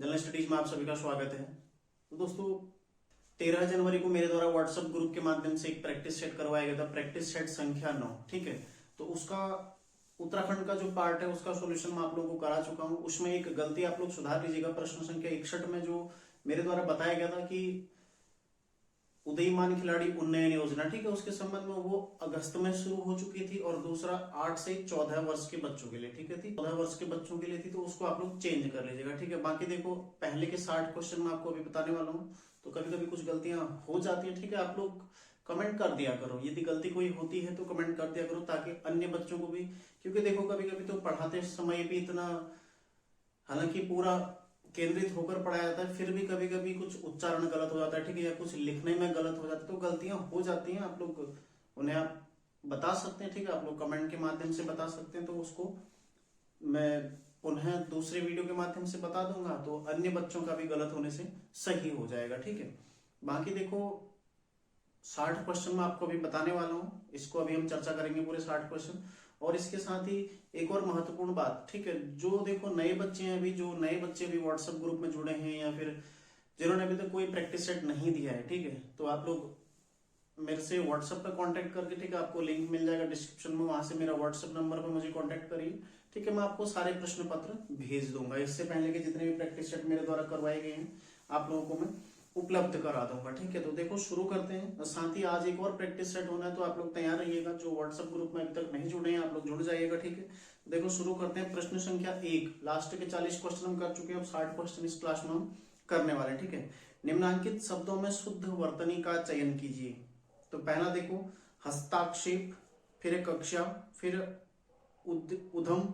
General studies में आप सभी का स्वागत है। तो दोस्तों 13 जनवरी को मेरे द्वारा व्हाट्सएप ग्रुप के माध्यम से एक प्रैक्टिस सेट करवाया गया था, प्रैक्टिस सेट संख्या 9। ठीक है, तो उसका उत्तराखंड का जो पार्ट है उसका सॉल्यूशन मैं आप लोगों को करा चुका हूं। उसमें एक गलती आप लोग सुधार लीजिएगा। प्रश्न संख्या 61 में जो मेरे द्वारा बताया गया था कि उदयमान खिलाड़ी उन्नयन योजना, ठीक है, उसके संबंध में वो अगस्त में शुरू हो चुकी थी और दूसरा 8 से 14 वर्ष के बच्चों के लिए, ठीक है, थी 14 वर्ष के बच्चों के लिए थी, तो उसको आप लोग चेंज कर लीजिएगा। ठीक है, बाकी देखो पहले के 60 क्वेश्चन मैं आपको अभी बताने वाला हूँ, तो कभी कभी कुछ गलतियां हो जाती है। ठीक है, आप लोग कमेंट कर दिया करो, यदि गलती कोई होती है तो कमेंट कर दिया करो ताकि अन्य बच्चों को भी, क्योंकि देखो कभी कभी तो पढ़ाते समय भी इतना, हालांकि पूरा केंद्रित होकर पढ़ाया जाता है, फिर भी कभी कभी कुछ उच्चारण गलत हो जाता है, ठीक है, या कुछ लिखने में गलत हो जाता है, तो गलतियां हो जाती हैं। आप लोग उन्हें आप बता सकते हैं, ठीक है, आप लोग कमेंट के माध्यम से बता सकते हैं, तो उसको मैं पुनः दूसरे वीडियो के माध्यम से बता दूंगा, तो अन्य बच्चों का भी गलत होने से सही हो जाएगा। ठीक है, बाकी देखो 60 क्वेश्चन मैं आपको अभी बताने वाला हूँ, इसको अभी हम चर्चा करेंगे पूरे 60 क्वेश्चन। और इसके साथ ही एक और महत्वपूर्ण बात, ठीक है, जो देखो नए बच्चे हैं, अभी जो नए बच्चे अभी व्हाट्सएप ग्रुप में जुड़े हैं या फिर जिन्होंने अभी तक कोई प्रैक्टिस सेट नहीं दिया है, ठीक है, तो आप लोग मेरे से व्हाट्सएप पर कांटेक्ट करके, ठीक है, आपको लिंक मिल जाएगा डिस्क्रिप्शन में, वहां से मेरा व्हाट्सएप नंबर पर मुझे कांटेक्ट करिए। ठीक है, मैं आपको सारे प्रश्न पत्र भेज दूंगा। इससे पहले के जितने भी प्रैक्टिस सेट मेरे द्वारा करवाए गए हैं आप लोगों को मैं उपलब्ध करा दूंगा। ठीक है, तो देखो शुरू करते हैं। साथ ही आज एक और प्रैक्टिस सेट होना है, तो आप लोग तैयार रहिएगा। जो व्हाट्सएप ग्रुप में अभी तक नहीं जुड़े हैं आप लोग जुड़ जाइएगा। ठीक है, देखो शुरू करते हैं। प्रश्न संख्या 1, लास्ट के 40 क्वेश्चन हम कर चुके हैं, अब 60 क्वेश्चन इस क्लास में हम करने वाले हैं। ठीक है, निम्नांकित शब्दों में शुद्ध वर्तनी का चयन कीजिए। तो पहला देखो हस्ताक्षेप, फिर कक्षा, फिर उधम,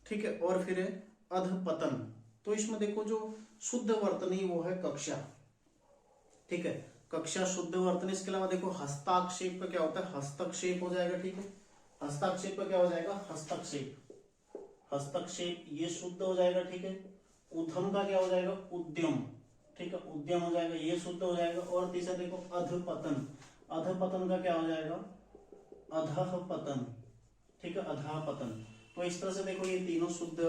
ठीक है, और फिर अधपतन। तो इसमें देखो जो शुद्ध वर्तनी वो है कक्षा। ठीक है, कक्षा शुद्ध वर्तनी। इसके अलावा देखो हस्ताक्षेप का क्या होता है, हस्तक्षेप हो जाएगा। ठीक है, हस्ताक्षेप का क्या हो जाएगा, हस्तक्षेप, हस्तक्षेप ये शुद्ध हो जाएगा। ठीक है, उद्यम का क्या हो जाएगा, उद्यम, ठीक है, उद्यम हो जाएगा, ये शुद्ध हो जाएगा। और तीसरा देखो अधपतन, अधपतन का क्या हो जाएगा, अधपतन, ठीक है, अधपतन। तो इस तरह से देखो ये तीनों शुद्ध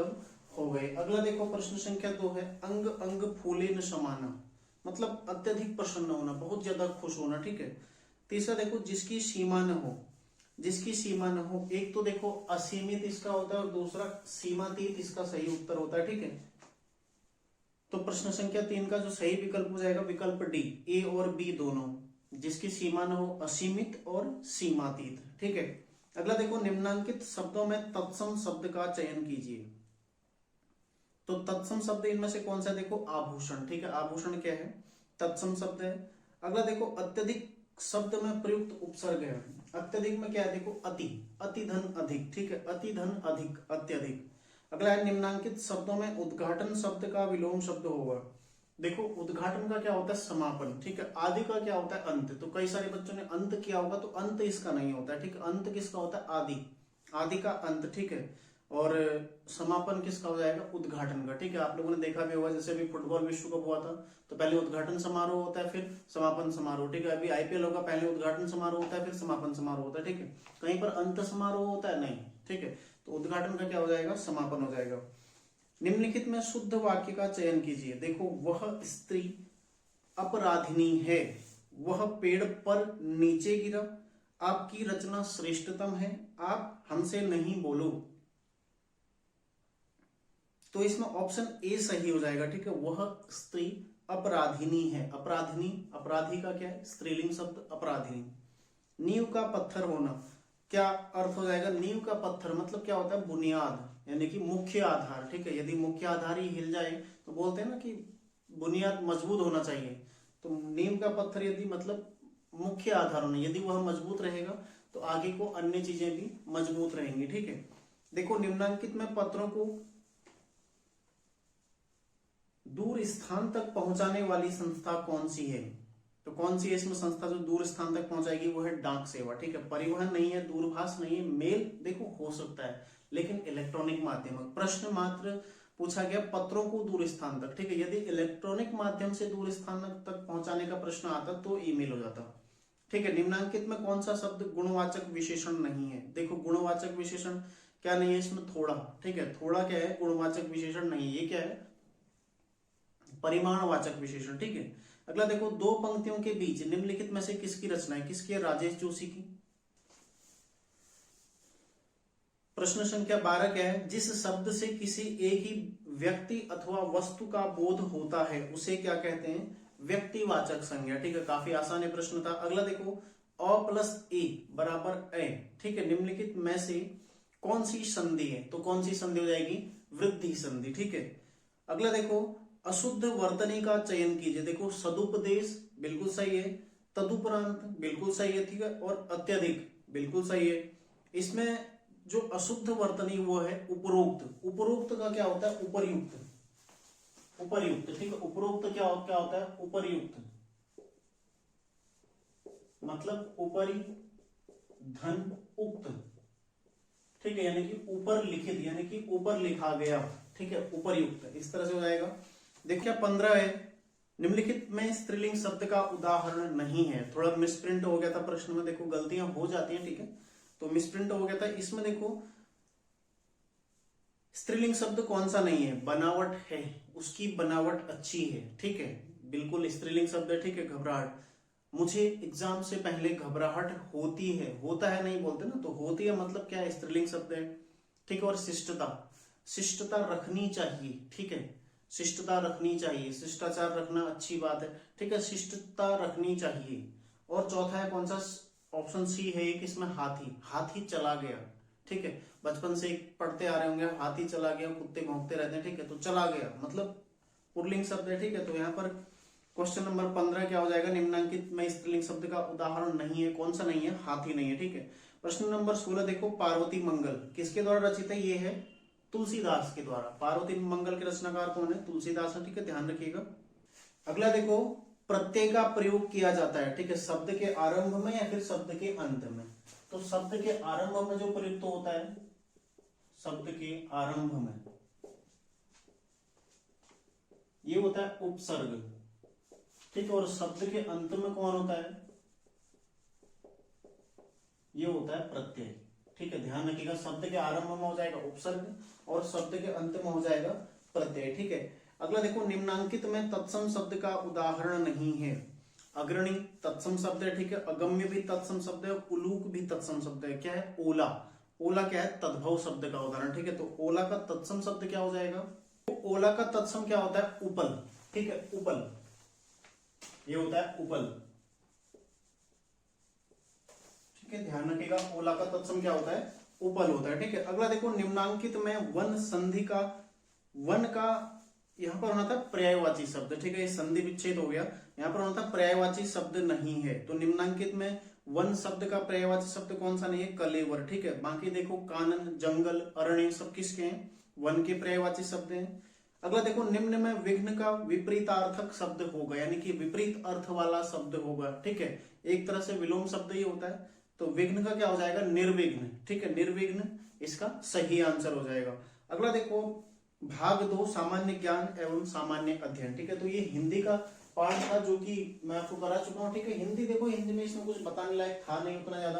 हो गए। अगला देखो प्रश्न संख्या 2 है, अंग अंग फूले न समाना, मतलब अत्यधिक प्रसन्न होना, बहुत ज्यादा खुश होना। ठीक है, तीसरा देखो जिसकी सीमा न हो, जिसकी सीमा न हो। एक तो देखो असीमित इसका होता है और दूसरा सीमातीत इसका सही उत्तर होता है। ठीक है, तो प्रश्न संख्या 3 का जो सही विकल्प हो जाएगा विकल्प डी, ए और बी दोनों, जिसकी सीमा न हो, असीमित और सीमातीत। ठीक है, अगला देखो निम्नांकित शब्दों में तत्सम शब्द का चयन कीजिए। तो तत्सम शब्द इनमें से कौन सा, देखो आभूषण। ठीक है, आभूषण क्या है, तत्सम शब्द है। अगला देखो अत्यधिक शब्द में प्रयुक्त उपसर्ग है। अत्यधिक में क्या है, देखो अति, अति धन अधिक। ठीक है, अति धन अधिक, अत्यधिक। अगला है निम्नांकित शब्दों में उद्घाटन शब्द का विलोम शब्द होगा। देखो उद्घाटन का क्या होता है, समापन। ठीक है, आदि का क्या होता है, अंत। तो कई सारे बच्चों ने अंत किया होगा, तो अंत इसका नहीं होता है। ठीक है, अंत किसका होता है, आदि, आदि का अंत। ठीक है, और समापन किसका हो जाएगा, उद्घाटन का। ठीक है, आप लोगों ने देखा भी होगा, जैसे अभी फुटबॉल विश्व कप हुआ था तो पहले उद्घाटन समारोह होता है फिर समापन समारोह। ठीक है, अभी आईपीएल होगा, पहले उद्घाटन समारोह होता है फिर समापन समारोह होता है। ठीक है, कहीं पर अंत समारोह होता है नहीं। ठीक है, तो उद्घाटन का क्या हो जाएगा, समापन हो जाएगा। निम्नलिखित में शुद्ध वाक्य का चयन कीजिए। देखो वह स्त्री अपराधिनी है, वह पेड़ पर नीचे गिरा, आपकी रचना श्रेष्ठतम है, आप हमसे नहीं बोलो। तो इसमें ऑप्शन ए सही हो जाएगा। ठीक है, वह स्त्री अपराधिनी है, अपराधिनी, अपराधी का क्या है, स्त्रीलिंग शब्द अपराधिनी। नींव का पत्थर होना, क्या अर्थ हो जाएगा, नींव का पत्थर मतलब क्या होता है, बुनियाद, यानी कि मुख्य आधार। ठीक है, यदि मुख्य आधार ही हिल जाए तो बोलते हैं ना कि बुनियाद मजबूत होना चाहिए, तो नींव का पत्थर यदि मतलब मुख्य आधार होना, यदि वह मजबूत रहेगा तो आगे को अन्य चीजें भी मजबूत रहेंगी। ठीक है, देखो निम्नांकित में पत्रों को दूर स्थान तक पहुंचाने वाली संस्था कौन सी है। तो कौन सी है इसमें संस्था जो दूर स्थान तक पहुंचाएगी, वो है डाक सेवा। ठीक है, परिवहन नहीं है, दूरभाष नहीं है, मेल देखो हो सकता है लेकिन इलेक्ट्रॉनिक माध्यम। प्रश्न मात्र पूछा गया पत्रों को दूर स्थान तक। ठीक है, यदि इलेक्ट्रॉनिक माध्यम से दूर स्थान तक पहुंचाने का प्रश्न आता तो ईमेल हो जाता। ठीक है, निम्नांकित में कौन सा शब्द गुणवाचक विशेषण नहीं है। देखो गुणवाचक विशेषण क्या नहीं है इसमें, थोड़ा। ठीक है, थोड़ा क्या है, गुणवाचक विशेषण नहीं है। ये क्या है, परिमाणवाचक विशेषण, ठीक है। अगला देखो, दो पंक्तियों के बीच निम्नलिखित में से किसकी रचना है? किसकी है? राजेश जोशी की। प्रश्न संख्या 12 क्या है? जिस शब्द से किसी एक ही व्यक्ति अथवा वस्तु का बोध होता है उसे क्या कहते हैं? व्यक्तिवाचक संज्ञा, ठीक है। काफी आसान है प्रश्न था। अगला देखो, अ प्लस ए बराबर ए, ठीक है। निम्नलिखित में से कौन सी संधि है? तो कौन सी संधि हो जाएगी? वृद्धि संधि, ठीक है। अगला देखो, अशुद्ध वर्तनी का चयन कीजिए। देखो, सदुपदेश बिल्कुल सही है, तदुपरांत बिल्कुल सही है, ठीक है, और अत्यधिक बिल्कुल सही है। इसमें जो अशुद्ध वर्तनी वो है उपरोक्त। उपरोक्त का क्या होता है? उपर्युक्त। उपर्युक्त, ठीक है। उपरोक्त क्या होता है? उपर्युक्त, मतलब ऊपरी धन उक्त, ठीक है, यानी कि ऊपर लिखित, यानी कि ऊपर लिखा गया, ठीक है, उपर्युक्त, इस तरह से हो जाएगा। देखिए 15 है, निम्नलिखित में स्त्रीलिंग शब्द का उदाहरण नहीं है। थोड़ा मिसप्रिंट हो गया था प्रश्न में, देखो गलतियां हो जाती हैं, ठीक है, तो मिसप्रिंट हो गया था। इसमें देखो स्त्रीलिंग शब्द कौन सा नहीं है? बनावट है, उसकी बनावट अच्छी है, ठीक है, बिल्कुल स्त्रीलिंग शब्द है, ठीक है। घबराहट, मुझे एग्जाम से पहले घबराहट होती है, होता है नहीं बोलते ना, तो होती है मतलब क्या है? स्त्रीलिंग शब्द है, ठीक है। और शिष्टता, शिष्टता रखनी चाहिए, ठीक है, शिष्टता रखनी चाहिए, शिष्टाचार रखना अच्छी बात है, ठीक है, शिष्टता रखनी चाहिए। और चौथा है कौन सा? ऑप्शन सी है एक, इसमें हाथी, हाथी चला गया, ठीक है, बचपन से पढ़ते आ रहे होंगे, हाथी चला गया, कुत्ते भौंकते रहते हैं, ठीक है, तो चला गया मतलब पुल्लिंग शब्द है, ठीक है। तो यहाँ पर क्वेश्चन नंबर 15 क्या हो जाएगा? निम्नांकित में स्त्रीलिंग शब्द का उदाहरण नहीं है, कौन सा नहीं है? हाथी नहीं है, ठीक है। प्रश्न नंबर 16 देखो, पार्वती मंगल किसके द्वारा रचित है? ये है तुलसीदास के द्वारा। पार्वती मंगल के रचनाकार कौन है? तुलसीदास है, ठीक है, ध्यान रखिएगा। अगला देखो, प्रत्यय का प्रयोग किया जाता है, ठीक है, शब्द के आरंभ में या फिर शब्द के अंत में। तो शब्द के आरंभ में जो प्रयुक्त होता है, शब्द के आरंभ में ये होता है उपसर्ग, ठीक है, और शब्द के अंत में कौन होता है? ये होता है प्रत्यय, ठीक है, ध्यान रखिएगा। शब्द के आरंभ में हो जाएगा उपसर्ग और शब्द के अंत में हो जाएगा प्रत्यय, ठीक है। अगला देखो, निम्नांकित में तत्सम शब्द का उदाहरण नहीं है। अग्रणी तत्सम शब्द है, ठीक है, अगम्य भी तत्सम शब्द है, उलूक भी तत्सम शब्द है। क्या है? ओला। ओला क्या है? तद्भव शब्द का उदाहरण, ठीक है, तो ओला का तत्सम शब्द क्या हो जाएगा? ओला का तत्सम क्या होता है? उपल, ठीक है, उपल, ये होता है उपल, ठीक है, ध्यान रखिएगा। ओला का तत्सम क्या होता है? उपल होता है, ठीक है। अगला देखो, निम्नांकित में वन संधि का, वन का यहां पर होना था पर्यायवाची शब्द, ठीक है, ये संधि विच्छेद हो गया, यहां पर होना था पर्यायवाची शब्द नहीं है। तो निम्नांकित में वन शब्द का पर्यायवाची शब्द कौन सा नहीं है? कलेवर, ठीक है। बाकी देखो, कानन, जंगल, अरण्य सब किसके हैं? वन के पर्यायवाची शब्द हैं। अगला देखो, निम्न में विघ्न का विपरीतार्थक शब्द होगा, यानी कि विपरीत अर्थ वाला शब्द होगा, ठीक है, एक तरह से विलोम शब्द ही होता है। तो विघ्न का क्या हो जाएगा? निर्विघ्न, ठीक है, निर्विघ्न इसका सही आंसर हो जाएगा। अगला देखो, भाग 2 सामान्य ज्ञान एवं सामान्य अध्ययन, ठीक है, तो ये हिंदी का पार्ट था जो कि मैं आपको करा चुका हूं, ठीक है। हिंदी देखो, हिंदी में इसमें कुछ बताने लायक था नहीं उतना ज्यादा,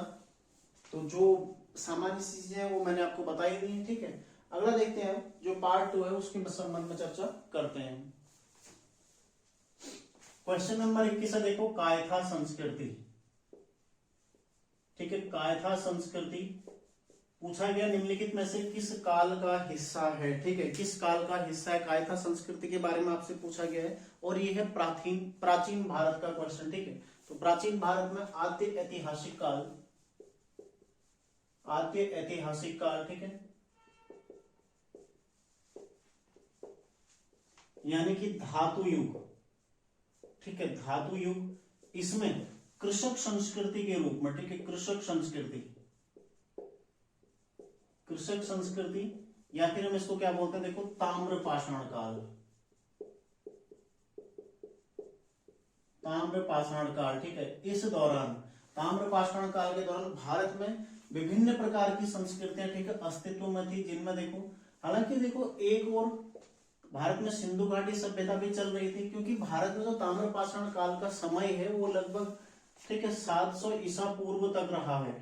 तो जो सामान्य चीजें हैं वो मैंने आपको बताई दी है, ठीक है। अगला देखते हैं, जो पार्ट 2 है उसके संबंध में चर्चा करते हैं। क्वेश्चन नंबर 21 है, देखो, कायथा संस्कृति, ठीक है, कायथा संस्कृति पूछा गया निम्नलिखित में से किस काल का हिस्सा है, ठीक है, किस काल का हिस्सा है? कायथा संस्कृति के बारे में आपसे पूछा गया है और ये है प्राचीन भारत का क्वेश्चन, ठीक है। तो प्राचीन भारत में आद्य ऐतिहासिक काल, आद्य ऐतिहासिक काल, ठीक है, यानी कि धातु युग, ठीक है, धातु युग, इसमें कृषक संस्कृति के रूप में, ठीक है, कृषक संस्कृति, कृषक संस्कृति, या फिर हम इसको क्या बोलते हैं? देखो, ताम्रपाषाण काल, ताम्रपाषाण काल, ठीक है। इस दौरान, ताम्रपाषाण काल के दौरान भारत में विभिन्न प्रकार की संस्कृतियां, ठीक है, अस्तित्व में थी, जिनमें देखो, हालांकि देखो, एक और भारत में सिंधु घाटी सभ्यता भी चल रही थी, क्योंकि भारत में जो ताम्रपाषाण काल का समय है वो लगभग, ठीक है, 700 ईसा पूर्व तक रहा है,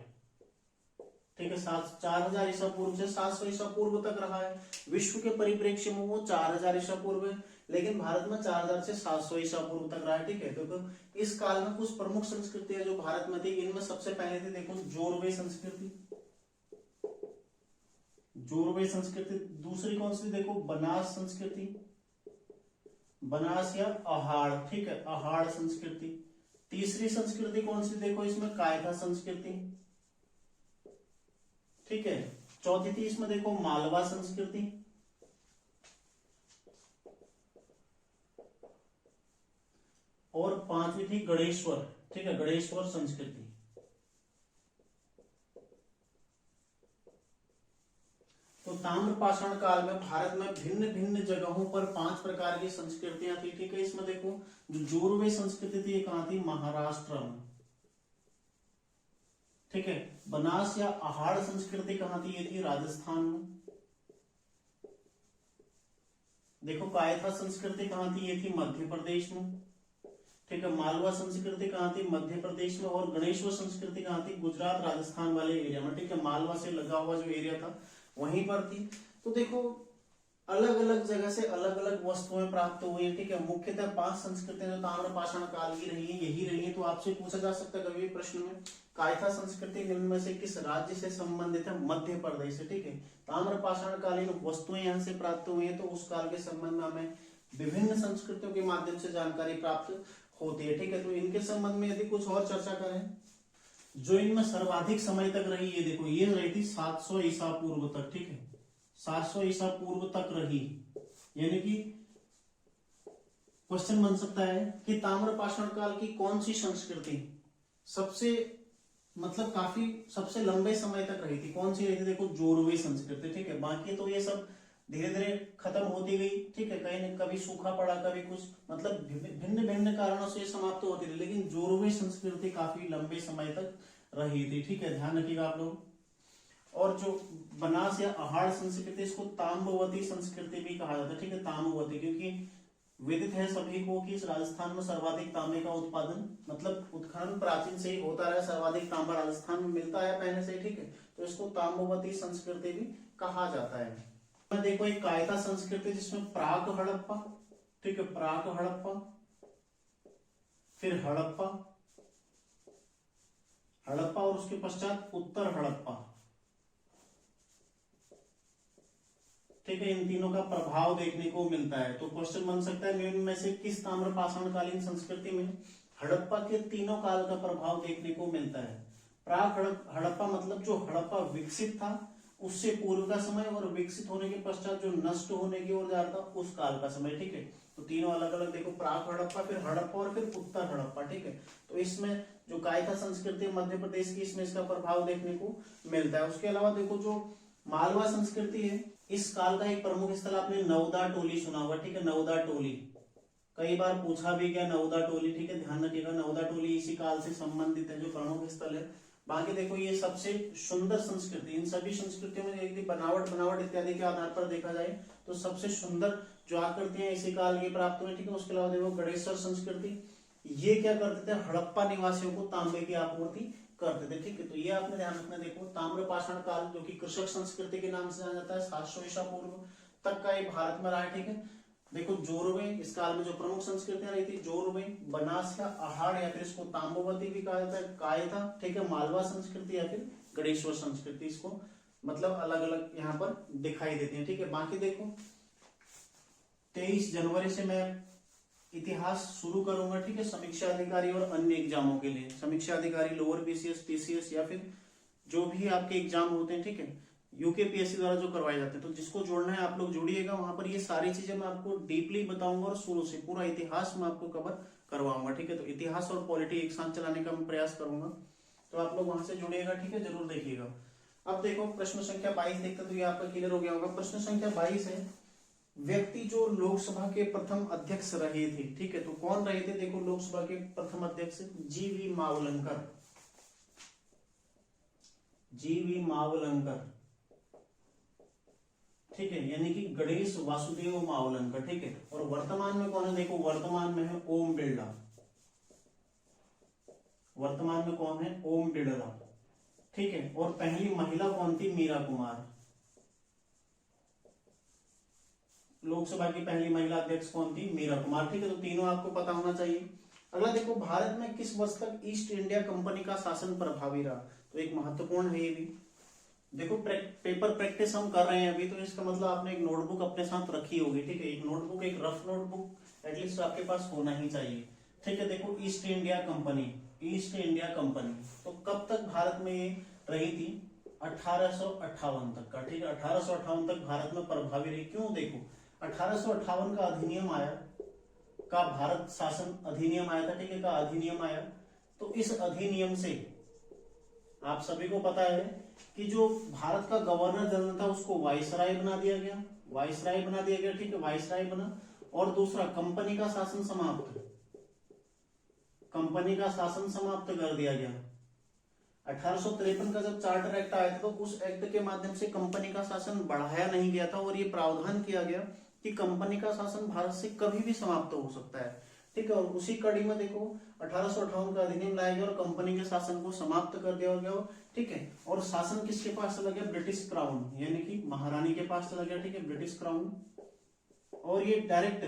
ठीक है, 4000 ईसा पूर्व से 700 ईसा पूर्व तक रहा है। विश्व के परिप्रेक्ष्य में वो 4000 ईसा पूर्व है। लेकिन भारत में 4000 से 700 ईसा पूर्व तक रहा है, ठीक है। तो इस काल में कुछ प्रमुख संस्कृतियां जो भारत में थी, इनमें सबसे पहले थी देखो जोरवे संस्कृति, जोरवे संस्कृति। दूसरी कौन सी देखो बनास संस्कृति, बनास या अहाड़, ठीक है, अहाड़ संस्कृति। तीसरी संस्कृति कौन सी देखो इसमें कायथा संस्कृति, ठीक है। चौथी थी इसमें देखो मालवा संस्कृति, और पांचवी थी गणेश्वर, ठीक है, गणेश्वर संस्कृति। तो ताम्रपाषाण काल में भारत में भिन्न भिन्न जगहों पर 5 प्रकार की संस्कृतियां थी, ठीक है। इसमें देखो जो जोरवे संस्कृति थी ये कहां थी, महाराष्ट्र में, ठीक है। बनास या अहाड़ संस्कृति कहां थी, ये थी राजस्थान में। देखो कायथा संस्कृति कहां थी, ये थी मध्य प्रदेश में, ठीक है। मालवा संस्कृति कहां थी, मध्य प्रदेश में। और गणेश्वर संस्कृति कहां थी, गुजरात राजस्थान वाले एरिया में, ठीक है। मालवा से लगा हुआ जो एरिया था वहीं पर थी। तो देखो अलग अलग जगह से अलग अलग वस्तुएं प्राप्त हुई है, ठीक है। मुख्यतः 5 संस्कृतियां जो ताम्रपाषाण काल की रही है यही रही है। तो आपसे पूछा जा सकता है कभी भी प्रश्न में, कायथा संस्कृति निम्न में से किस राज्य से संबंधित है, मध्य प्रदेश से, ठीक है। ताम्रपाषाण कालीन वस्तुएं यहाँ से प्राप्त हुई है, तो उस काल के संबंध में हमें विभिन्न संस्कृतियों के माध्यम से जानकारी प्राप्त होती है, ठीक है। तो इनके संबंध में यदि कुछ और चर्चा करें, जो इनमें सर्वाधिक समय तक रही है, देखो ये रही थी 700 ईसा पूर्व तक, ठीक है। 700 ईसा पूर्व तक रही, यानी कि क्वेश्चन बन सकता है कि ताम्रपाषाण काल की कौन सी संस्कृति सबसे मतलब काफी सबसे लंबे समय तक रही थी, कौन सी रही थी, देखो जोरवे संस्कृति, ठीक है। बाकी तो ये सब धीरे धीरे खत्म होती गई, ठीक है। कहीं न कभी सूखा पड़ा, कभी कुछ, मतलब भिन्न भिन्न कारणों से समाप्त होती थी, लेकिन जोरवे संस्कृति काफी लंबे समय तक रही थी, ठीक है। ध्यान रखिएगा आप लोग। और जो बनास या अहाड़ संस्कृति, इसको ताम्रवती संस्कृति भी कहा जाता है, ठीक है, ताम्रवती, क्योंकि विदित है सभी को कि इस राजस्थान में सर्वाधिक तांबे का उत्पादन, मतलब उत्खनन प्राचीन से ही होता रहा, सर्वाधिक तांबा राजस्थान में मिलता है पहले से, ठीक है। तो इसको ताम्रवती संस्कृति भी कहा जाता है। देखो एक कायथा संस्कृति जिसमें प्राक हड़प्पा, ठीक है, प्राक हड़प्पा, फिर हड़प्पा, हड़प्पा और उसके पश्चात उत्तर हड़प्पा, ठीक है। इन तीनों का प्रभाव देखने को मिलता है। तो क्वेश्चन बन सकता है निम्न में से किस ताम्रपाषाण कालीन संस्कृति में हड़प्पा के तीनों काल का प्रभाव देखने को मिलता है। प्राक हड़प्पा मतलब जो हड़प्पा विकसित था उससे पूर्व का समय, और विकसित होने के पश्चात जो नष्ट होने की ओर जा रहा था उस काल का समय, ठीक है। तो तीनों अलग अलग देखो, प्राक हड़प्पा, फिर हड़प्पा और फिर उत्तर हड़प्पा, ठीक है। तो इसमें जो कायथा संस्कृति मध्य प्रदेश की, इसमें इसका प्रभाव देखने को मिलता है। उसके अलावा देखो जो मालवा संस्कृति है, इस काल का एक प्रमुख स्थल आपने नवदा टोली सुना होगा, ठीक है। नवदा टोली कई बार पूछा भी गया, नवदा टोली, ठीक है, ध्यान रखिएगा। नवदा टोली इसी काल से संबंधित है, जो प्रमुख स्थल है। बाकी देखो ये सबसे सुंदर संस्कृति, इन सभी संस्कृतियों में यदि बनावट इत्यादि के आधार पर देखा जाए तो सबसे सुंदर जो आकृतियां इसी काल की प्राप्त हुई, ठीक है। उसके अलावा देखो गणेश्वर संस्कृति, ये क्या करते थे, हड़प्पा निवासियों को तांबे की आपूर्ति करते थे, ठीक है। तो ये आपने ध्यान रखना। देखो ताम्रपाषाण काल जो कि कृषक संस्कृति के नाम से जाना जाता है, 700 ईसा पूर्व तक का ये भारत में रहा है, ठीक है। देखो जोरवे, इस काल में जो प्रमुख संस्कृतियां रही थी, जोरवे, बनास या अहाड़, या फिर इसको ताम्रवती भी कहा जाता है, कायथा, ठीक है, मालवा संस्कृति, या फिर गणेश्वर संस्कृति, इसको मतलब अलग अलग यहाँ पर दिखाई देती है, ठीक है। बाकी देखो 23 जनवरी से मैं इतिहास शुरू करूंगा, ठीक है, समीक्षा अधिकारी और अन्य एग्जामों के लिए। समीक्षा अधिकारी लोअर बीसीएस, पीसीएस या फिर जो भी आपके एग्जाम होते हैं, ठीक है, यूकेपीएससी द्वारा जो करवाए जाते हैं। तो जिसको जोड़ना है आप लोग जुड़िएगा, वहां पर ये सारी चीजें मैं आपको डीपली बताऊंगा, और शुरू से पूरा इतिहास मैं आपको कवर करवाऊंगा, ठीक है। तो इतिहास और पॉलिटी एक साथ चलाने का मैं प्रयास करूंगा, तो आप लोग वहां से जुड़िएगा, ठीक है, जरूर देखिएगा। अब देखो प्रश्न संख्या 22 देखते तो ये आपका क्लियर हो गया होगा। प्रश्न संख्या 22 है, व्यक्ति जो लोकसभा के प्रथम अध्यक्ष रहे थे, ठीक है, तो कौन रहे थे, देखो लोकसभा के प्रथम अध्यक्ष जीवी मावलंकर, जीवी मावलंकर, ठीक है, यानी कि गणेश वासुदेव मावलंकर, ठीक है। और वर्तमान में कौन है, देखो वर्तमान में है ओम बिरला, वर्तमान में कौन है, ओम बिरला, ठीक है। और पहली महिला कौन थी, मीरा कुमार। लोकसभा की पहली महिला अध्यक्ष कौन थी? मीरा कुमार। ठीक है, तो तीनों आपको पता होना चाहिए। अगला देखो, भारत में किस वर्ष तक ईस्ट इंडिया कंपनी का शासन प्रभावी रहा? तो एक महत्वपूर्ण है ये भी। देखो पेपर प्रैक्टिस हम कर रहे हैं अभी, तो इसका मतलब आपने एक नोटबुक अपने साथ रखी होगी। ठीक है, एक नोटबुक, एक रफ नोटबुक एटलीस्ट आपके पास होना ही चाहिए। ठीक है, देखो east India company, east India company तो कब तक भारत में ये रही थी? 1858 तक का। ठीक है, 1858 तक भारत में प्रभावी रही। क्यों? देखो 1858 का अधिनियम आया, का भारत शासन अधिनियम आया था। ठीक है, का अधिनियम आया, तो इस अधिनियम से आप सभी को पता है कि जो भारत का गवर्नर जनरल था उसको वाइसराय बना दिया गया, वाइसराय बना दिया गया। ठीक है, वाइसराय बना। और दूसरा, कंपनी का शासन समाप्त, कंपनी का शासन समाप्त कर दिया गया। 1853 का जब चार्टर एक्ट आया था तो उस एक्ट के माध्यम से कंपनी का शासन बढ़ाया नहीं गया था, और ये प्रावधान किया गया कि कंपनी का शासन भारत से कभी भी समाप्त हो सकता है। ठीक है, और उसी कड़ी में देखो 1858 का अधिनियम लाया गया और कंपनी के शासन को समाप्त कर दिया गया। ठीक है, और शासन किसके पास चला गया? ब्रिटिश क्राउन, यानी कि महारानी के पास चला गया। ठीक है, ब्रिटिश क्राउन। और ये डायरेक्ट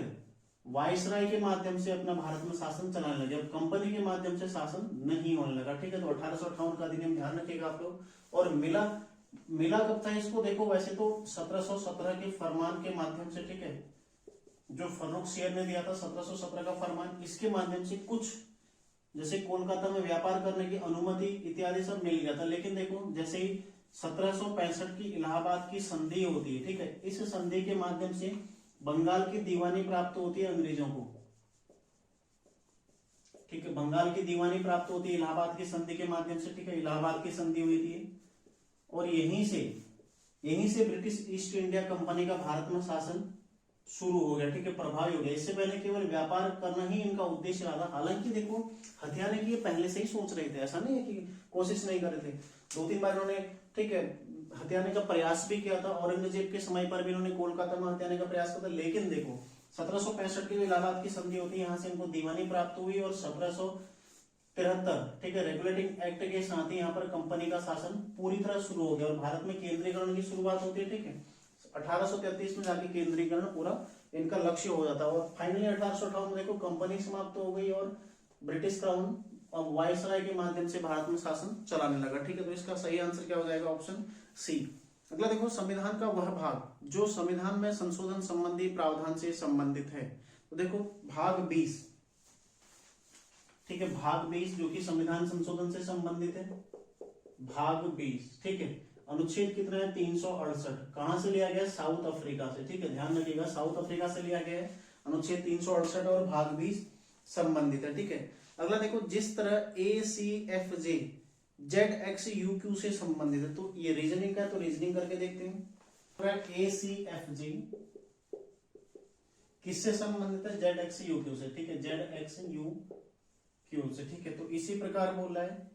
वाइसराय के माध्यम से अपना भारत में शासन चलाने लगे, अब कंपनी के माध्यम से शासन नहीं होने लगा। ठीक है, तो 1858 का अधिनियम ध्यान रखिएगा आप लोग। और मिला कब था इसको? देखो वैसे तो 1717 के फरमान के माध्यम से, ठीक है, जो फर्रुख शेर ने दिया था 1717 का फरमान, इसके माध्यम से कुछ जैसे कोलकाता में व्यापार करने की अनुमति इत्यादि सब मिल गया था। लेकिन देखो जैसे ही 1765 की इलाहाबाद की संधि होती है, ठीक है, इस संधि के माध्यम से बंगाल की दीवानी प्राप्त होती है अंग्रेजों को। ठीक है, बंगाल की दीवानी प्राप्त होती है इलाहाबाद की संधि के माध्यम से। ठीक है, इलाहाबाद की संधि हुई थी और यहीं से ब्रिटिश ईस्ट इंडिया कंपनी का भारत में शासन शुरू हो गया। ठीक है, प्रभावी हो गया। इससे पहले केवल व्यापार करना ही इनका उद्देश्य रहा था। हालांकि देखो हथियाने की ये पहले से ही सोच रहे थे, ऐसा नहीं है कि कोशिश नहीं कर रहे थे। 2-3 बार इन्होंने, ठीक है, हथियाने का प्रयास भी किया था। औरंगजेब के समय पर भी इन्होंने कोलकाता में हथियाने का प्रयास किया था। लेकिन देखो 1765 की इलाहाबाद की संधि होती है, यहाँ से इनको दीवानी प्राप्त हुई और 1773, ठीक है, रेगुलेटिंग एक्ट के साथ ही यहाँ पर कंपनी का शासन पूरी तरह शुरू हो गया और भारत में केंद्रीकरण की शुरुआत होती है। ठीक है, 1833 में जाके केंद्रीकरण पूरा इनका लक्ष्य हो जाता है। और फाइनली 1858 में देखो कंपनी समाप्त हो गई और ब्रिटिश क्राउन और वाइसराय के माध्यम से भारत में शासन चलाने लगा। ठीक है, तो इसका सही आंसर क्या हो जाएगा? Option C. अगला देखो, संविधान का वह भाग जो संविधान में संशोधन संबंधी प्रावधान से संबंधित है। तो देखो भाग 20, ठीक है, भाग 20 जो कि संविधान संशोधन से संबंधित है। भाग 20, ठीक है, अनुच्छेद कितना है? 368। कहां से लिया गया? साउथ अफ्रीका से। ठीक है, ध्यान रखिएगा, साउथ अफ्रीका से लिया गया है अनुच्छेद 368 और भाग 20 संबंधित है। ठीक है, अगला देखो, जिस तरह ACFJ ZXUQ से संबंधित है, तो ये रीजनिंग का है, तो रीजनिंग करके देखते हैं। ACFJ किससे संबंधित है? ZXUQ से। ठीक है, ZXUQ से। ठीक है, तो इसी प्रकार बोल रहा है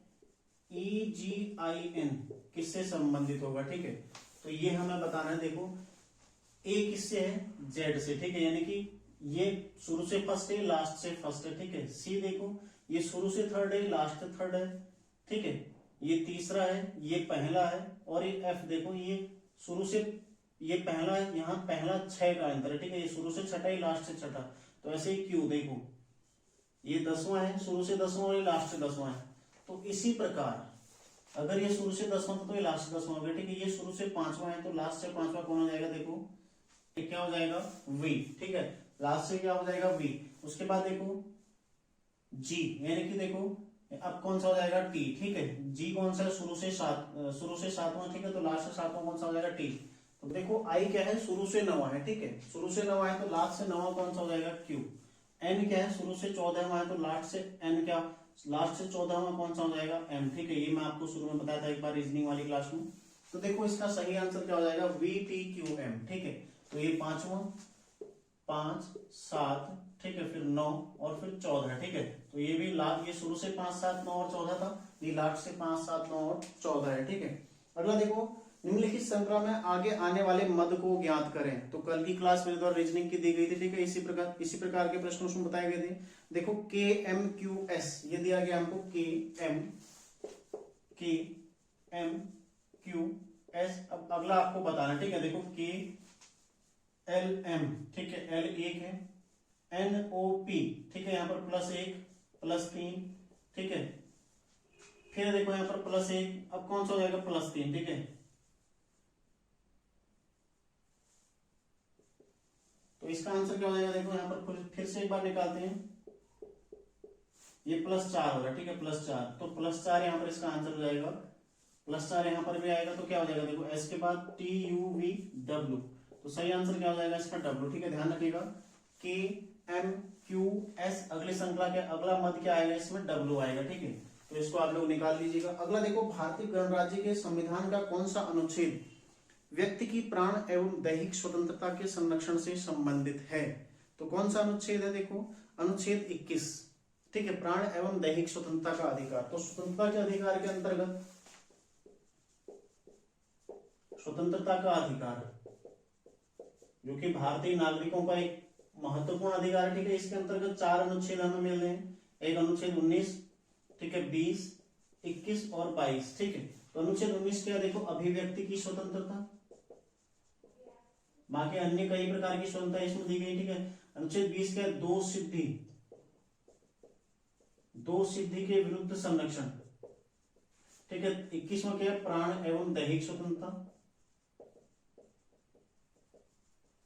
EGIN किससे संबंधित होगा? ठीक है, तो ये हमें बताना है। देखो A किससे है? Z से। ठीक है, यानी कि ये शुरू से फर्स्ट है, लास्ट से फर्स्ट है। ठीक है, C देखो ये शुरू से थर्ड है, लास्ट से थर्ड है। ठीक है, ये तीसरा है, ये पहला है। और ये F देखो, ये शुरू से, ये पहला है, यहाँ पहला 6 का अंतर है। ठीक है, ये शुरू से छठा है, लास्ट से छठा। तो ऐसे ही Q देखो, ये 10वां है, शुरू से 10वां और ये लास्ट से 10वां है। तो इसी प्रकार अगर ये शुरू से 10वां था तो ये लास्ट से 10वां हो गया। ठीक है, ये शुरू से 5वां है तो लास्ट से 5वां कौन हो जाएगा? देखो ये क्या हो जाएगा? V। ठीक है, लास्ट से क्या हो जाएगा? V। उसके बाद देखो G, यानी कि देखो अब कौन सा हो जाएगा? T। ठीक है, G कौन सा है? शुरू से 7वां। ठीक है, तो लास्ट से 7वां कौन सा हो जाएगा? T। तो देखो I क्या है? शुरू से 9वां है। ठीक है, शुरू से 9वां है तो लास्ट से 9वां कौन सा हो जाएगा? Q। N क्या है? शुरू से 14वां है तो लास्ट से N क्या? लास्ट से 14वां कौन सा हो जाएगा? M। ठीक है, ये मैं आपको शुरू में बताया था एक बार रीजनिंग वाली क्लास में। तो देखो इसका सही आंसर क्या हो जाएगा? VTQM। ठीक है, तो ये 5वां, 5, 7, ठीक है, फिर 9 और फिर 14। ठीक है, तो ये भी ये शुरू से 5, 7, 9 और 14 था, ये लास्ट से 5, 7, 9 और 14 है। ठीक है, अगला देखो, निम्नलिखित श्रृंखला में आगे आने वाले मद को ज्ञात करें। तो कल की क्लास मेरे द्वारा रीजनिंग की दी गई थी। ठीक है, इसी प्रकार के प्रश्न उसमें बताए गए थे। देखो KMQS ये दिया गया हमको, KMQS। अब अगला आपको बताना। ठीक है, देखो LM, ठीक है, L एक है, NOP, ठीक है, यहाँ पर +1 +3, ठीक है, फिर देखो यहाँ पर +1, अब कौन सा हो जाएगा +3, ठीक है, तो इसका आंसर क्या हो जाएगा, देखो यहाँ पर फिर से एक बार निकालते हैं, ये +4 हो रहा है, ठीक है, +4, तो +4 यहाँ पर इसका आंसर हो जाएगा, +4 यहाँ पर भी आएगा, तो क्या हो जाएगा, देखो S के बाद TUVW, तो सही आंसर क्या हो जाएगा इसका W, ठीक है, ध्यान रखिएगा, KMQS अगले श्रृंखला के अगला मध्य क्या आएगा, इसमें W आएगा, ठीक है, तो इसको आप लोग निकाल लीजिएगा। अगला देखो, भारतीय गणराज्य के संविधान का कौन सा अनुच्छेद व्यक्ति की प्राण एवं दैहिक स्वतंत्रता के संरक्षण से संबंधित है, तो कौन सा अनुच्छेद है, देखो अनुच्छेद 21, ठीक है, प्राण एवं दैहिक स्वतंत्रता का अधिकार, तो स्वतंत्रता के अधिकार के अंतर्गत स्वतंत्रता का अधिकार जो कि भारतीय नागरिकों का एक महत्वपूर्ण अधिकार है, ठीक है, इसके अंतर्गत 4 अनुच्छेद हमें मिल रहे हैं, एक अनुच्छेद 19, ठीक है, 20, 21 और 22, ठीक है, तो अनुच्छेद 19 क्या, देखो अभिव्यक्ति की स्वतंत्रता, बाकी अन्य कई प्रकार की स्वतंत्रता इसमें दी गई, ठीक है, अनुच्छेद 20 क्या, दो सिद्धि के विरुद्ध संरक्षण, ठीक है, 21वां क्या है, प्राण एवं दैहिक स्वतंत्रता,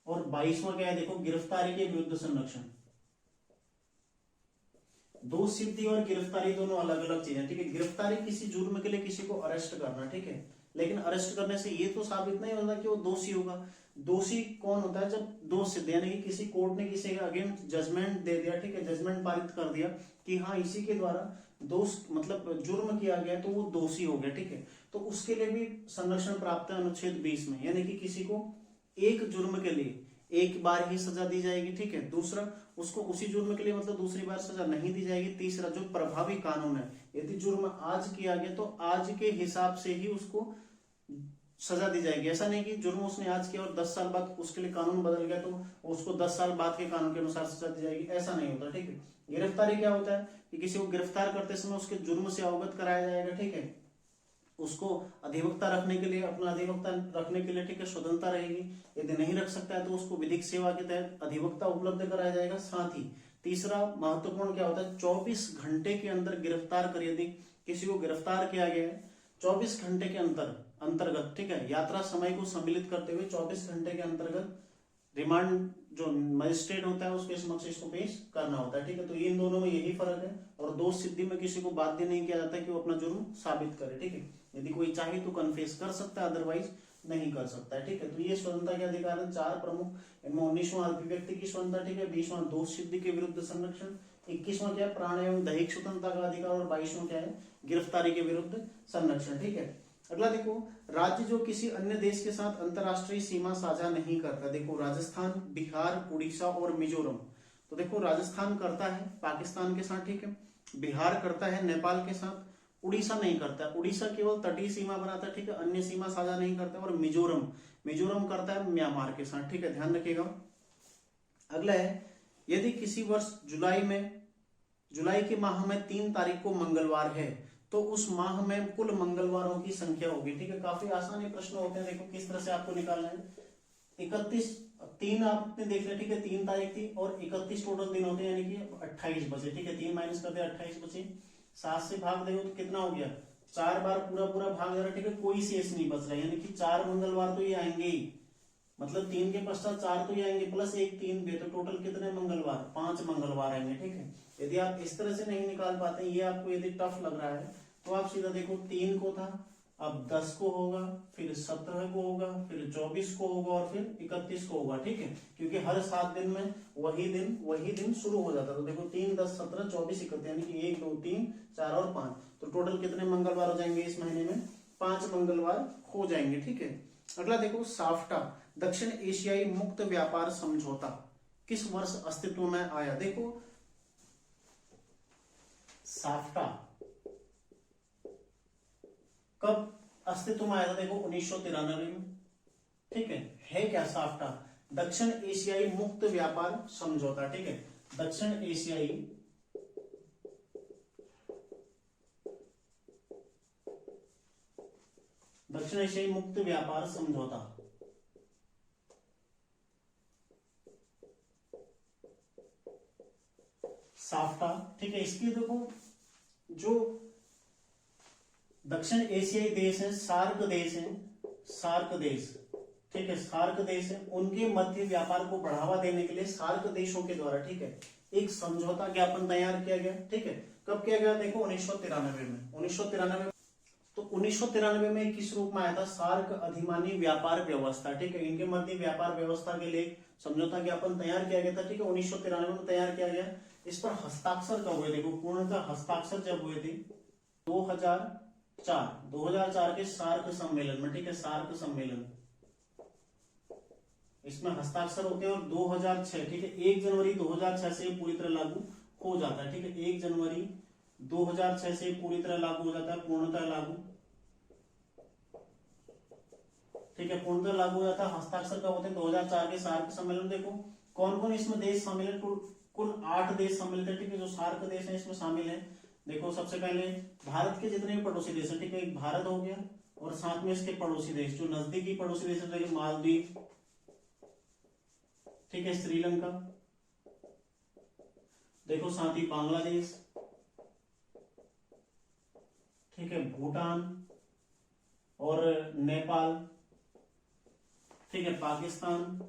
और 22वां क्या है, देखो गिरफ्तारी के विरुद्ध संरक्षण। दो सिद्धि और गिरफ्तारी दोनों अलग अलग चीजें, ठीक है, गिरफ्तारी किसी जुर्म के लिए किसी को अरेस्ट करना, ठीक है, लेकिन अरेस्ट करने से ये तो साबित नहीं होता कि वो दोषी होगा। दोषी कौन होता है, जब दो सिद्ध, यानी कि किसी कोर्ट ने किसी के अगेंस्ट जजमेंट दे दिया, ठीक है, जजमेंट पारित कर दिया कि हाँ इसी के द्वारा दोष मतलब जुर्म किया गया, तो वो दोषी हो गया, ठीक है, तो उसके लिए भी संरक्षण प्राप्त है अनुच्छेद 20 में, यानी कि किसी को एक जुर्म के लिए एक बार ही सजा दी जाएगी, ठीक है, दूसरा उसको उसी जुर्म के लिए मतलब दूसरी बार सजा नहीं दी जाएगी, तीसरा जो प्रभावी कानून है, यदि जुर्म आज किया गया तो आज के हिसाब से ही उसको सजा दी जाएगी, ऐसा नहीं कि जुर्म उसने आज किया और 10 साल बाद उसके लिए कानून बदल गया तो उसको 10 साल बाद के कानून के अनुसार सजा दी जाएगी, ऐसा नहीं होता, ठीक है। गिरफ्तारी क्या होता है कि किसी को गिरफ्तार करते समय उसके जुर्म से अवगत कराया जाएगा, ठीक है, उसको अधिवक्ता रखने के लिए, अपना अधिवक्ता रखने के लिए, ठीक है, स्वतंत्रता रहेगी, यदि नहीं रख सकता है तो उसको विधिक सेवा के तहत अधिवक्ता उपलब्ध कराया जाएगा। साथ ही तीसरा महत्वपूर्ण क्या होता है, 24 घंटे के अंदर गिरफ्तार कर, यदि किसी को गिरफ्तार किया गया है 24 घंटे के अंतर्गत, ठीक है, यात्रा समय को सम्मिलित करते हुए 24 घंटे के अंतर्गत रिमांड जो मजिस्ट्रेट होता है उसके समक्ष इसको पेश करना होता है, ठीक है, तो इन दोनों में यही फर्क है, और दोष सिद्धि में किसी को बाध्य नहीं किया जाता कि वो अपना जुर्म साबित करे, ठीक है, यदि कोई चाहे तो कन्फेस कर सकता है, अदरवाइज नहीं कर सकता है, ठीक है, तो ये स्वतंत्रता के अधिकार है 4 प्रमुख, इनमें 19वां अभिव्यक्ति की स्वतंत्रता, ठीक है, 20वां दोष सिद्धि के विरुद्ध संरक्षण, 21वां क्या है प्राण एवं दैहिक स्वतंत्रता का अधिकार, और 22वां क्या है गिरफ्तारी के विरुद्ध संरक्षण, ठीक है। अगला देखो, राज्य जो किसी अन्य देश के साथ अंतरराष्ट्रीय सीमा साझा नहीं करता, देखो राजस्थान, बिहार, उड़ीसा और मिजोरम, तो देखो राजस्थान करता है पाकिस्तान के साथ, ठीक है, बिहार करता है नेपाल के साथ, उड़ीसा नहीं करता, उड़ीसा केवल तटीय सीमा बनाता है, ठीक है, अन्य सीमा साझा नहीं करता, और मिजोरम करता है म्यांमार के साथ, ठीक है, ध्यान रखिएगा। अगला है, यदि किसी वर्ष जुलाई के माह में 3 तारीख को मंगलवार है तो उस माह में कुल मंगलवारों की संख्या होगी, ठीक है, काफी आसान ये प्रश्न होते हैं, देखो किस तरह से आपको निकालना है। 3 आपने देख लिया, ठीक है, 3 तारीख थी और 31 टोटल दिन होते हैं, यानी कि 28 बचे, ठीक है, 3 माइनस करते 28 बचे, 7 से भाग देंगे तो कितना हो गया, 4 बार पूरा भाग जा रहा है, ठीक है, कोई शेष नहीं बच रहा है, यानी कि 4 मंगलवार तो ये आएंगे ही, मतलब 3 के पश्चात 4 तो ये आएंगे, प्लस 1 3 भी, तो टोटल कितने मंगलवार, 5 मंगलवार आएंगे, ठीक है। यदि आप इस तरह से नहीं निकाल पाते, ये आपको यदि टफ लग रहा है तो आप सीधा देखो 3 को था, अब 10 को होगा, फिर 17 को होगा, फिर 24 को होगा और फिर 31 को होगा, ठीक है, क्योंकि हर 7 दिन में वही दिन शुरू हो जाता है, तो देखो 3 10 17 24 31, यानी कि 1 2 3 4 और 5, तो टोटल कितने मंगलवार हो जाएंगे इस महीने में, 5 मंगलवार हो जाएंगे, ठीक है। अगला देखो, साफ्टा दक्षिण एशियाई मुक्त व्यापार समझौता किस वर्ष अस्तित्व में आया, देखो साफ्टा कब अस्तित्व में आया था, देखो 1993 में, ठीक है क्या साफ्टा, दक्षिण एशियाई मुक्त व्यापार समझौता, ठीक है, दक्षिण एशियाई मुक्त व्यापार समझौता, साफ्टा, ठीक है। इसकी देखो जो दक्षिण एशियाई देश है, सार्क देश है, सार्क देश, ठीक है, सार्क देश है, उनके मध्य व्यापार को बढ़ावा देने के लिए सार्क देशों के द्वारा, ठीक है, एक समझौता ज्ञापन तैयार किया गया, ठीक है। कब किया गया? देखो 1993 में। 1993 तो 1993 में किस रूप में आया था? सार्क अधिमानी व्यापार व्यवस्था, ठीक है। इनके मध्य व्यापार व्यवस्था के लिए समझौता ज्ञापन तैयार किया गया था, ठीक है, 1993 में तैयार किया गया। इस पर हस्ताक्षर कब हुए? देखो पूर्णतः हस्ताक्षर जब हुए थे 2004 के सार्क सम्मेलन में, ठीक है, सार्क सम्मेलन, इसमें हस्ताक्षर होते हैं। और 2006, ठीक है, 1 जनवरी 2006 से पूरी तरह लागू हो जाता है, ठीक है, 1 जनवरी 2006 से पूरी तरह लागू हो जाता है, पूर्णतः लागू, ठीक है, पूर्णतः लागू हो जाता है। हस्ताक्षर कब होते हैं? 2004 के सार्क सम्मेलन। देखो कौन कौन इसमें देश शामिल है? कुल 8 देश शामिल थे, ठीक है, जो सार्क देश है इसमें शामिल है। देखो सबसे पहले भारत के जितने भी पड़ोसी देश है, ठीक है, एक भारत हो गया, और साथ में इसके पड़ोसी देश, जो नजदीकी पड़ोसी देश है, मालदीव, ठीक है, श्रीलंका, देखो साथ ही बांग्लादेश, ठीक है, भूटान और नेपाल, ठीक है, पाकिस्तान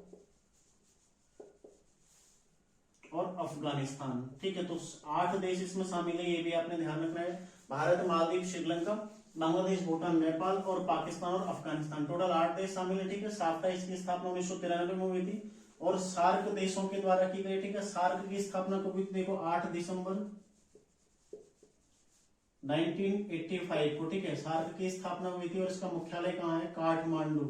और अफगानिस्तान, ठीक है। तो 8 देश इसमें शामिल है, ये भी आपने ध्यान रखना है। भारत, मालदीव, श्रीलंका, बांग्लादेश, भूटान, नेपाल और पाकिस्तान और अफगानिस्तान, टोटल 8 देश शामिल है, ठीक है। साफ्टा इसकी स्थापना 1993 में हुई थी और सार्क देशों के द्वारा की गई, ठीक है। सार्क की स्थापना कब हुई? देखो 8 दिसंबर 1985 को, ठीक है, सार्क की स्थापना हुई थी। और इसका मुख्यालय कहाँ है? काठमांडू,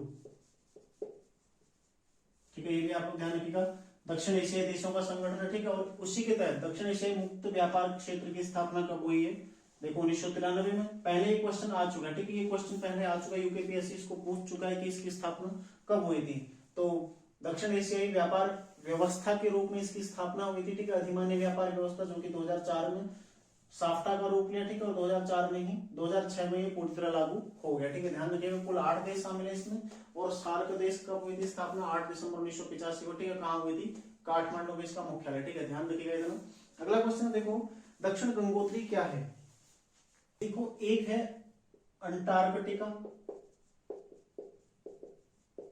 ठीक है, ये भी आपको ध्यान रखिएगा। दक्षिण एशियाई देशों का संगठन है, ठीक है। और उसी के तहत दक्षिण एशियाई मुक्त व्यापार क्षेत्र की स्थापना कब हुई है? देखो 1993 में। पहले ये क्वेश्चन आ चुका है, ठीक है, ये क्वेश्चन पहले आ चुका है, यूकेपीएससी इसको पूछ चुका है कि इसकी स्थापना कब हुई थी। तो दक्षिण एशियाई व्यापार व्यवस्था के रूप में इसकी स्थापना हुई थी, ठीक है, अधिमान्य व्यापार व्यवस्था, जो कि 2004 में साफ्टा का रूप लिया, ठीक है, और 2004 में ही 2006 में ये पूरी तरह लागू हो गया, ठीक है। ध्यान रखिएगा कुल 8 देश शामिल है इसमें। और सार्क देश कब हुई थी स्थापना? 8 दिसंबर 1985 को, ठीक है। कहाँ हुई थी? काठमांडू में इसका मुख्यालय, ठीक है, ध्यान रखिएगा इधर। अगला क्वेश्चन देखो, दक्षिण गंगोत्री क्या है? देखो एक है अंटार्कटिका,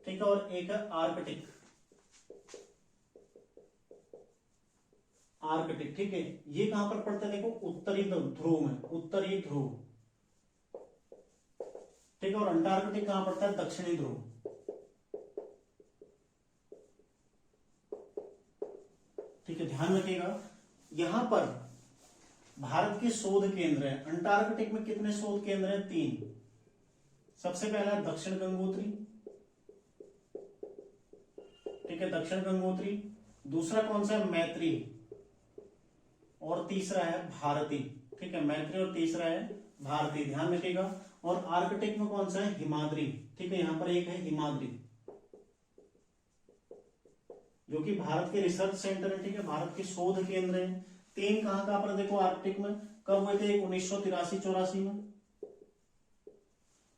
ठीक है, और एक है आर्कटिक, आर्कटिक, ठीक है। ये कहां पर पड़ता है? देखो उत्तरी ध्रुव में, उत्तरी ध्रुव, ठीक है। और अंटार्कटिक कहां पड़ता है? दक्षिणी ध्रुव, ठीक है, ध्यान रखिएगा। यहां पर भारत के शोध केंद्र है। अंटार्कटिक में कितने शोध केंद्र हैं? 3। सबसे पहला है दक्षिण गंगोत्री, ठीक है, दक्षिण गंगोत्री। दूसरा कौन सा है? मैत्री। और तीसरा है भारती, ठीक है, मैत्री और तीसरा है भारती, ध्यान रखिएगा। और आर्कटिक में कौन सा है? हिमाद्री, ठीक है, यहां पर एक है हिमाद्री, जो कि भारत के रिसर्च सेंटर है, ठीक है, भारत के शोध केंद्र है। 3 कहां पर? देखो आर्कटिक में कब हुए थे? 1983-84 में,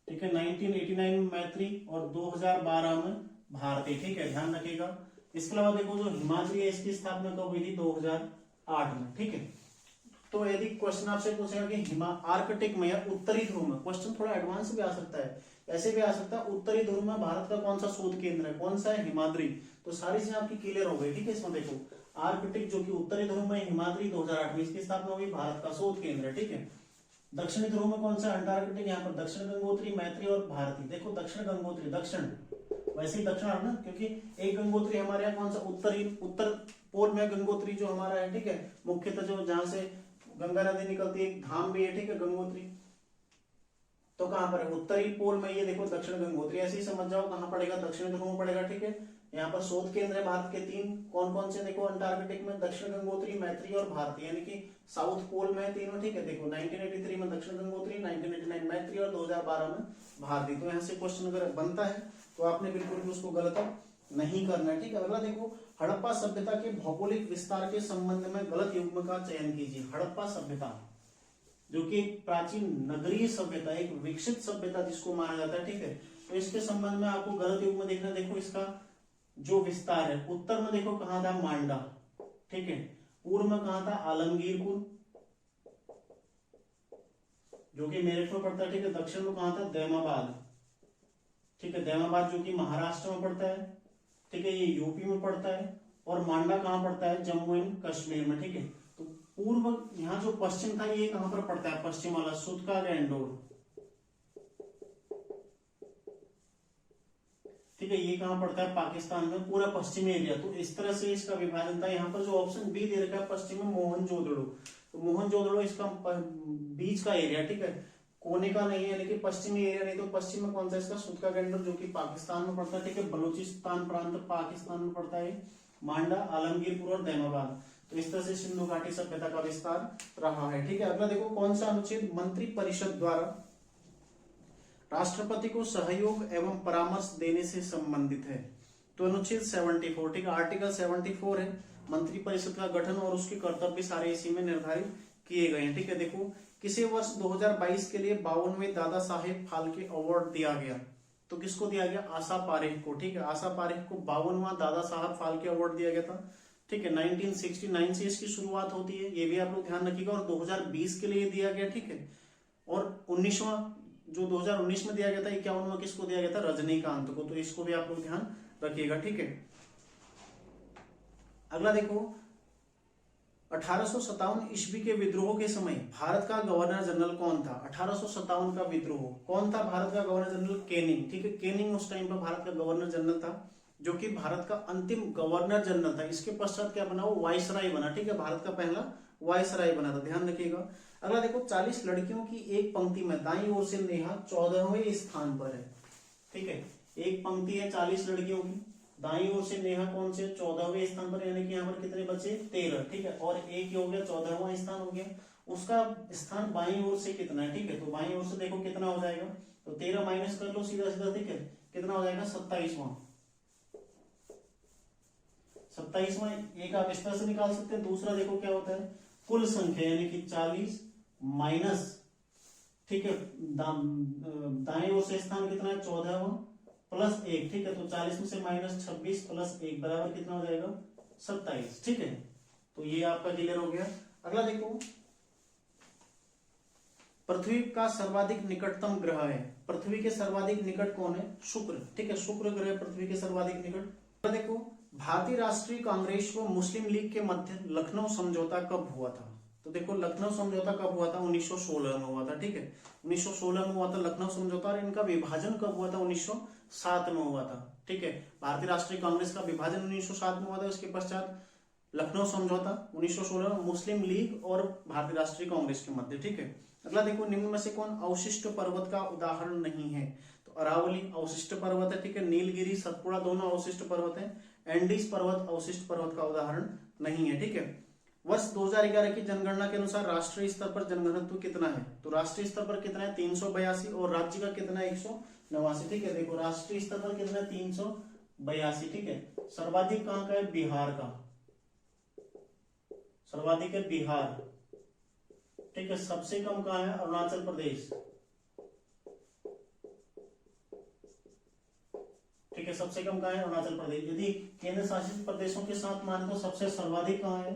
ठीक है, 1989 में मैत्री और 2012 में भारती, ठीक है, ध्यान रखिएगा। इसके अलावा देखो जो हिमाद्री है इसकी स्थापना कब हुई थी? 2008 में, ठीक है। तो यदि क्वेश्चन आपसे पूछेगा कि आर्कटिक में या उत्तरी ध्रुव में, क्वेश्चन थोड़ा एडवांस भी आ सकता है, ऐसे भी आ सकता है, उत्तरी ध्रुव में भारत का कौन सा शोध केंद्र है? कौन सा है? हिमाद्री। तो सारी चीजें आपकी क्लियर हो गई, ठीक है। इसमें देखो आर्कटिक जो कि उत्तरी ध्रुव में, हिमाद्री 2008 में इसकी स्थापना हुई, भारत का शोध केंद्र है, ठीक है। दक्षिणी ध्रुव में कौन सा? अंटार्कटिक, यहाँ पर दक्षिण गंगोत्री, मैत्री और भारती। देखो दक्षिण गंगोत्री, दक्षिण वैसे ही दक्षिण है ना, क्योंकि एक गंगोत्री हमारे यहाँ कौन सा? उत्तर पोल में गंगोत्री जो हमारा है, ठीक है, मुख्यतः जो जहां से गंगा नदी निकलती है, धाम भी है, ठीक है, गंगोत्री। तो कहां पर है? उत्तरी पोल में, ये देखो दक्षिण गंगोत्री, ऐसे ही समझ जाओ कहां पड़ेगा? दक्षिण ध्रुव में पड़ेगा, ठीक है। यहाँ पर शोध केंद्र है भारत के 3, कौन कौन से? देखो अंटार्कटिक में दक्षिण गंगोत्री, मैत्री और भारती, यानी कि साउथ पोल में तीनों, ठीक है। देखो 1983 में दक्षिण गंगोत्री, 1989 मैत्री और 2012 में भारती। तो यहाँ से क्वेश्चन अगर बनता है तो आपने बिल्कुल भी उसको गलत नहीं करना है, ठीक है। अगला देखो, हड़प्पा सभ्यता के भौगोलिक विस्तार के संबंध में गलत युग्म का चयन कीजिए। हड़प्पा सभ्यता जो कि एक प्राचीन नगरीय सभ्यता, एक विकसित सभ्यता जिसको माना जाता है, ठीक है। तो इसके संबंध में आपको गलत युग्म देखना। देखो इसका जो विस्तार है, उत्तर में देखो कहां था? मांडा, ठीक है। पूर्व में कहा था आलमगीरपुर जो कि मेरठ में पड़ता है, ठीक है। दक्षिण में कहा था दैमाबाद, ठीक है, दैमाबाद जो कि महाराष्ट्र में पड़ता है, ठीक है, ये यूपी में पड़ता है। और मांडा कहाँ पड़ता है, जम्मू एंड कश्मीर में, ठीक है। तो पूर्व यहाँ जो पश्चिम था ये कहाँ पर पड़ता है, पश्चिम वाला सुतका गैंडोर, ठीक है, ये कहाँ पड़ता है, पाकिस्तान में, पूरा पश्चिमी एरिया। तो इस तरह से इसका विभाजन था। यहाँ पर जो ऑप्शन बी दे रखा है पश्चिम में मोहनजोदड़ो, तो मोहनजोदड़ो इसका बीच का एरिया, ठीक है, कोने का नहीं है, लेकिन पश्चिमी एरिया नहीं। तो पश्चिम में कौन सा इसका सुतका गैंडोर जो कि पाकिस्तान में पड़ता है, ठीक है। बलूचिस्तान प्रांत पाकिस्तान में पड़ता है। मांडा, आलमगीरपुर और दैमाबाद। तो इस तरह से सिंधु घाटी सभ्यता का विस्तार रहा है, ठीक है। अगला देखो कौन सा अनुच्छेद मंत्री परिषद द्वारा राष्ट्रपति को सहयोग एवं परामर्श देने से संबंधित है। तो अनुच्छेद 74, ठीक है, आर्टिकल 74 है। मंत्री परिषद का गठन और उसके कर्तव्य सारे इसी में निर्धारित किए गए हैं, ठीक है। देखो किसी वर्ष 2022 के लिए 52वें दादा साहेब फाल्के अवार्ड दिया गया। तो किसको दिया गया, आशा पारेख को, ठीक है। आशा पारेख को 52वां दादा साहब फाल्के अवार्ड दिया गया था, ठीक है। 1969 से इसकी शुरुआत होती है, ये भी आप लोग ध्यान रखिएगा। और 2020 के लिए दिया गया, ठीक है। और 19वां जो 2019 में दिया गया था, 51वां किसको दिया गया था, रजनीकांत को। तो इसको भी आप लोग ध्यान रखिएगा, ठीक है। अगला देखो 1857 ईस्वी के विद्रोह के समय भारत का गवर्नर जनरल कौन था। 1857 का विद्रोह कौन था, भारत का गवर्नर जनरल केनिंग, ठीक है। केनिंग उस टाइम पर भारत का गवर्नर जनरल था, जो कि भारत का अंतिम गवर्नर जनरल था। इसके पश्चात क्या बना, वो वाइसराय बना, ठीक है। भारत का पहला वाइसराय बना था, ध्यान रखिएगा। अगला देखो 40 लड़कियों की एक पंक्ति में दाईं ओर से नेहा 14वें स्थान पर है, ठीक है। एक पंक्ति है 40 लड़कियों की, दाईं ओर से नेहा कौन से 14वें स्थान पर, यानी कि यहाँ पर कितने बचे 13, ठीक है। और एक हो गया 14वां स्थान हो गया, उसका स्थान बाईं ओर से कितना है, ठीक है। तो बाईं ओर से देखो कितना हो जाएगा, तो 13 माइनस कर लो सीधा सीधा, ठीक है। कितना हो जाएगा 27वां, 27वां एक आप इस तरह से निकाल सकते हैं। दूसरा देखो क्या होता है, कुल संख्या यानी कि 40 माइनस, ठीक है, दाएं ओर से स्थान कितना है 14वां प्लस 1, ठीक है। तो 40 में से माइनस 26 प्लस 1 बराबर कितना हो जाएगा 27, ठीक है। तो ये आपका क्लियर हो गया। अगला देखो पृथ्वी का सर्वाधिक निकटतम ग्रह है। पृथ्वी के सर्वाधिक निकट कौन है, शुक्र, ठीक है। शुक्र ग्रह पृथ्वी के सर्वाधिक निकट। देखो भारतीय राष्ट्रीय कांग्रेस को मुस्लिम लीग के मध्य लखनऊ समझौता कब हुआ था। तो देखो लखनऊ समझौता कब हुआ था, 1916 में हुआ था, ठीक है। 1916 में हुआ था लखनऊ समझौता। और इनका विभाजन कब हुआ था, 1907 में हुआ था, ठीक है। भारतीय राष्ट्रीय कांग्रेस का विभाजन 1907 में हुआ था। उसके पश्चात लखनऊ समझौता 1916 में मुस्लिम लीग और भारतीय राष्ट्रीय कांग्रेस के मध्य, ठीक है। अगला देखो निम्न में से कौन अवशिष्ट पर्वत का उदाहरण नहीं है। तो अरावली अवशिष्ट पर्वत है, ठीक है। नीलगिरी सतपुड़ा दोनों अवशिष्ट पर्वत है। एंडीज पर्वत अवशिष्ट पर्वत का उदाहरण नहीं है, ठीक है। वर्ष 2011 की जनगणना के अनुसार राष्ट्रीय स्तर पर जनघनत्व कितना है। तो राष्ट्रीय स्तर पर कितना है 382 और राज्य का कितना है 189, ठीक है। देखो राष्ट्रीय स्तर पर कितना है 382, ठीक है। सर्वाधिक कहां का है, बिहार का, सर्वाधिक है बिहार, ठीक है। सबसे कम कहां है, अरुणाचल प्रदेश, ठीक है। सबसे कम कहां है, अरुणाचल प्रदेश। यदि केंद्र शासित प्रदेशों के साथ माने तो सबसे सर्वाधिक कहां है,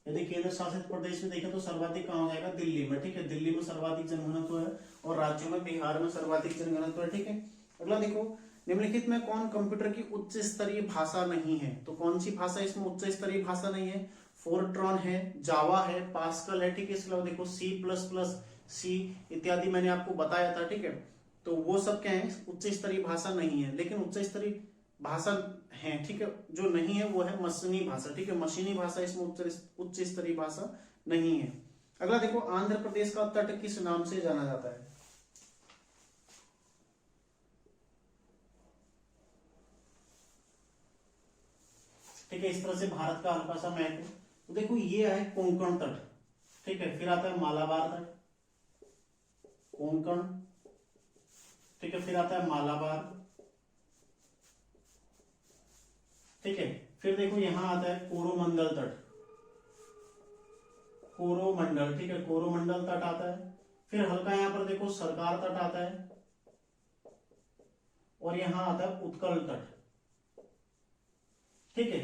यदि केंद्र शासित प्रदेश में देखें तो सर्वाधिक कहां हो जाएगा, दिल्ली में, ठीक है। दिल्ली में सर्वाधिक जनघनत्व है और राज्यों में बिहार में सर्वाधिक जनघनत्व है, ठीक है। अगला देखो निम्नलिखित में कौन कंप्यूटर की उच्च स्तरीय भाषा नहीं है। तो कौन सी भाषा इसमें उच्च स्तरीय भाषा नहीं है, फोर्ट्रॉन है, जावा है, पास्कल है, ठीक है। इसके अलावा देखो C++, सी इत्यादि मैंने आपको बताया था, ठीक है। तो वो सब क्या है, उच्च स्तरीय भाषा नहीं है। लेकिन उच्च स्तरीय भाषा है, ठीक है, जो नहीं है वो है मशीनी भाषा, ठीक है। मशीनी भाषा इसमें उच्च स्तरीय भाषा नहीं है। अगला देखो आंध्र प्रदेश का तट किस नाम से जाना जाता है। ठीक है, इस तरह से भारत का हल्का सा मैप है। तो देखो ये है कोंकण तट, ठीक है। फिर आता है मालाबार तट, कोंकण, ठीक है। फिर आता है मालाबार, ठीक है। फिर देखो यहां आता है कोरोमंडल तट, कोरोमंडल, ठीक है। कोरोमंडल तट आता है। फिर हल्का यहां पर देखो सरकार तट आता है और यहां आता है उत्कल तट, ठीक है।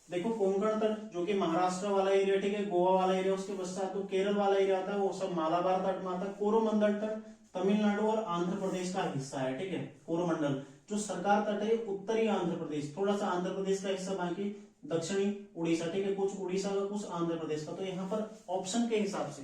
देखो कोंकण तट जो कि महाराष्ट्र वाला एरिया, ठीक है, गोवा वाला एरिया, उसके पश्चात तो केरल वाला एरिया आता है, वो सब मालाबार तट में आता है। कोरोमंडल तट तमिलनाडु और आंध्र प्रदेश का हिस्सा है, ठीक है। कोरोमंडल जो सरकार तट है उत्तरी आंध्र प्रदेश, थोड़ा सा आंध्र प्रदेश का हिस्सा, बाकी दक्षिणी उड़ीसा, ठीक है, कुछ उड़ीसा का कुछ आंध्र प्रदेश का। तो यहाँ पर ऑप्शन के हिसाब से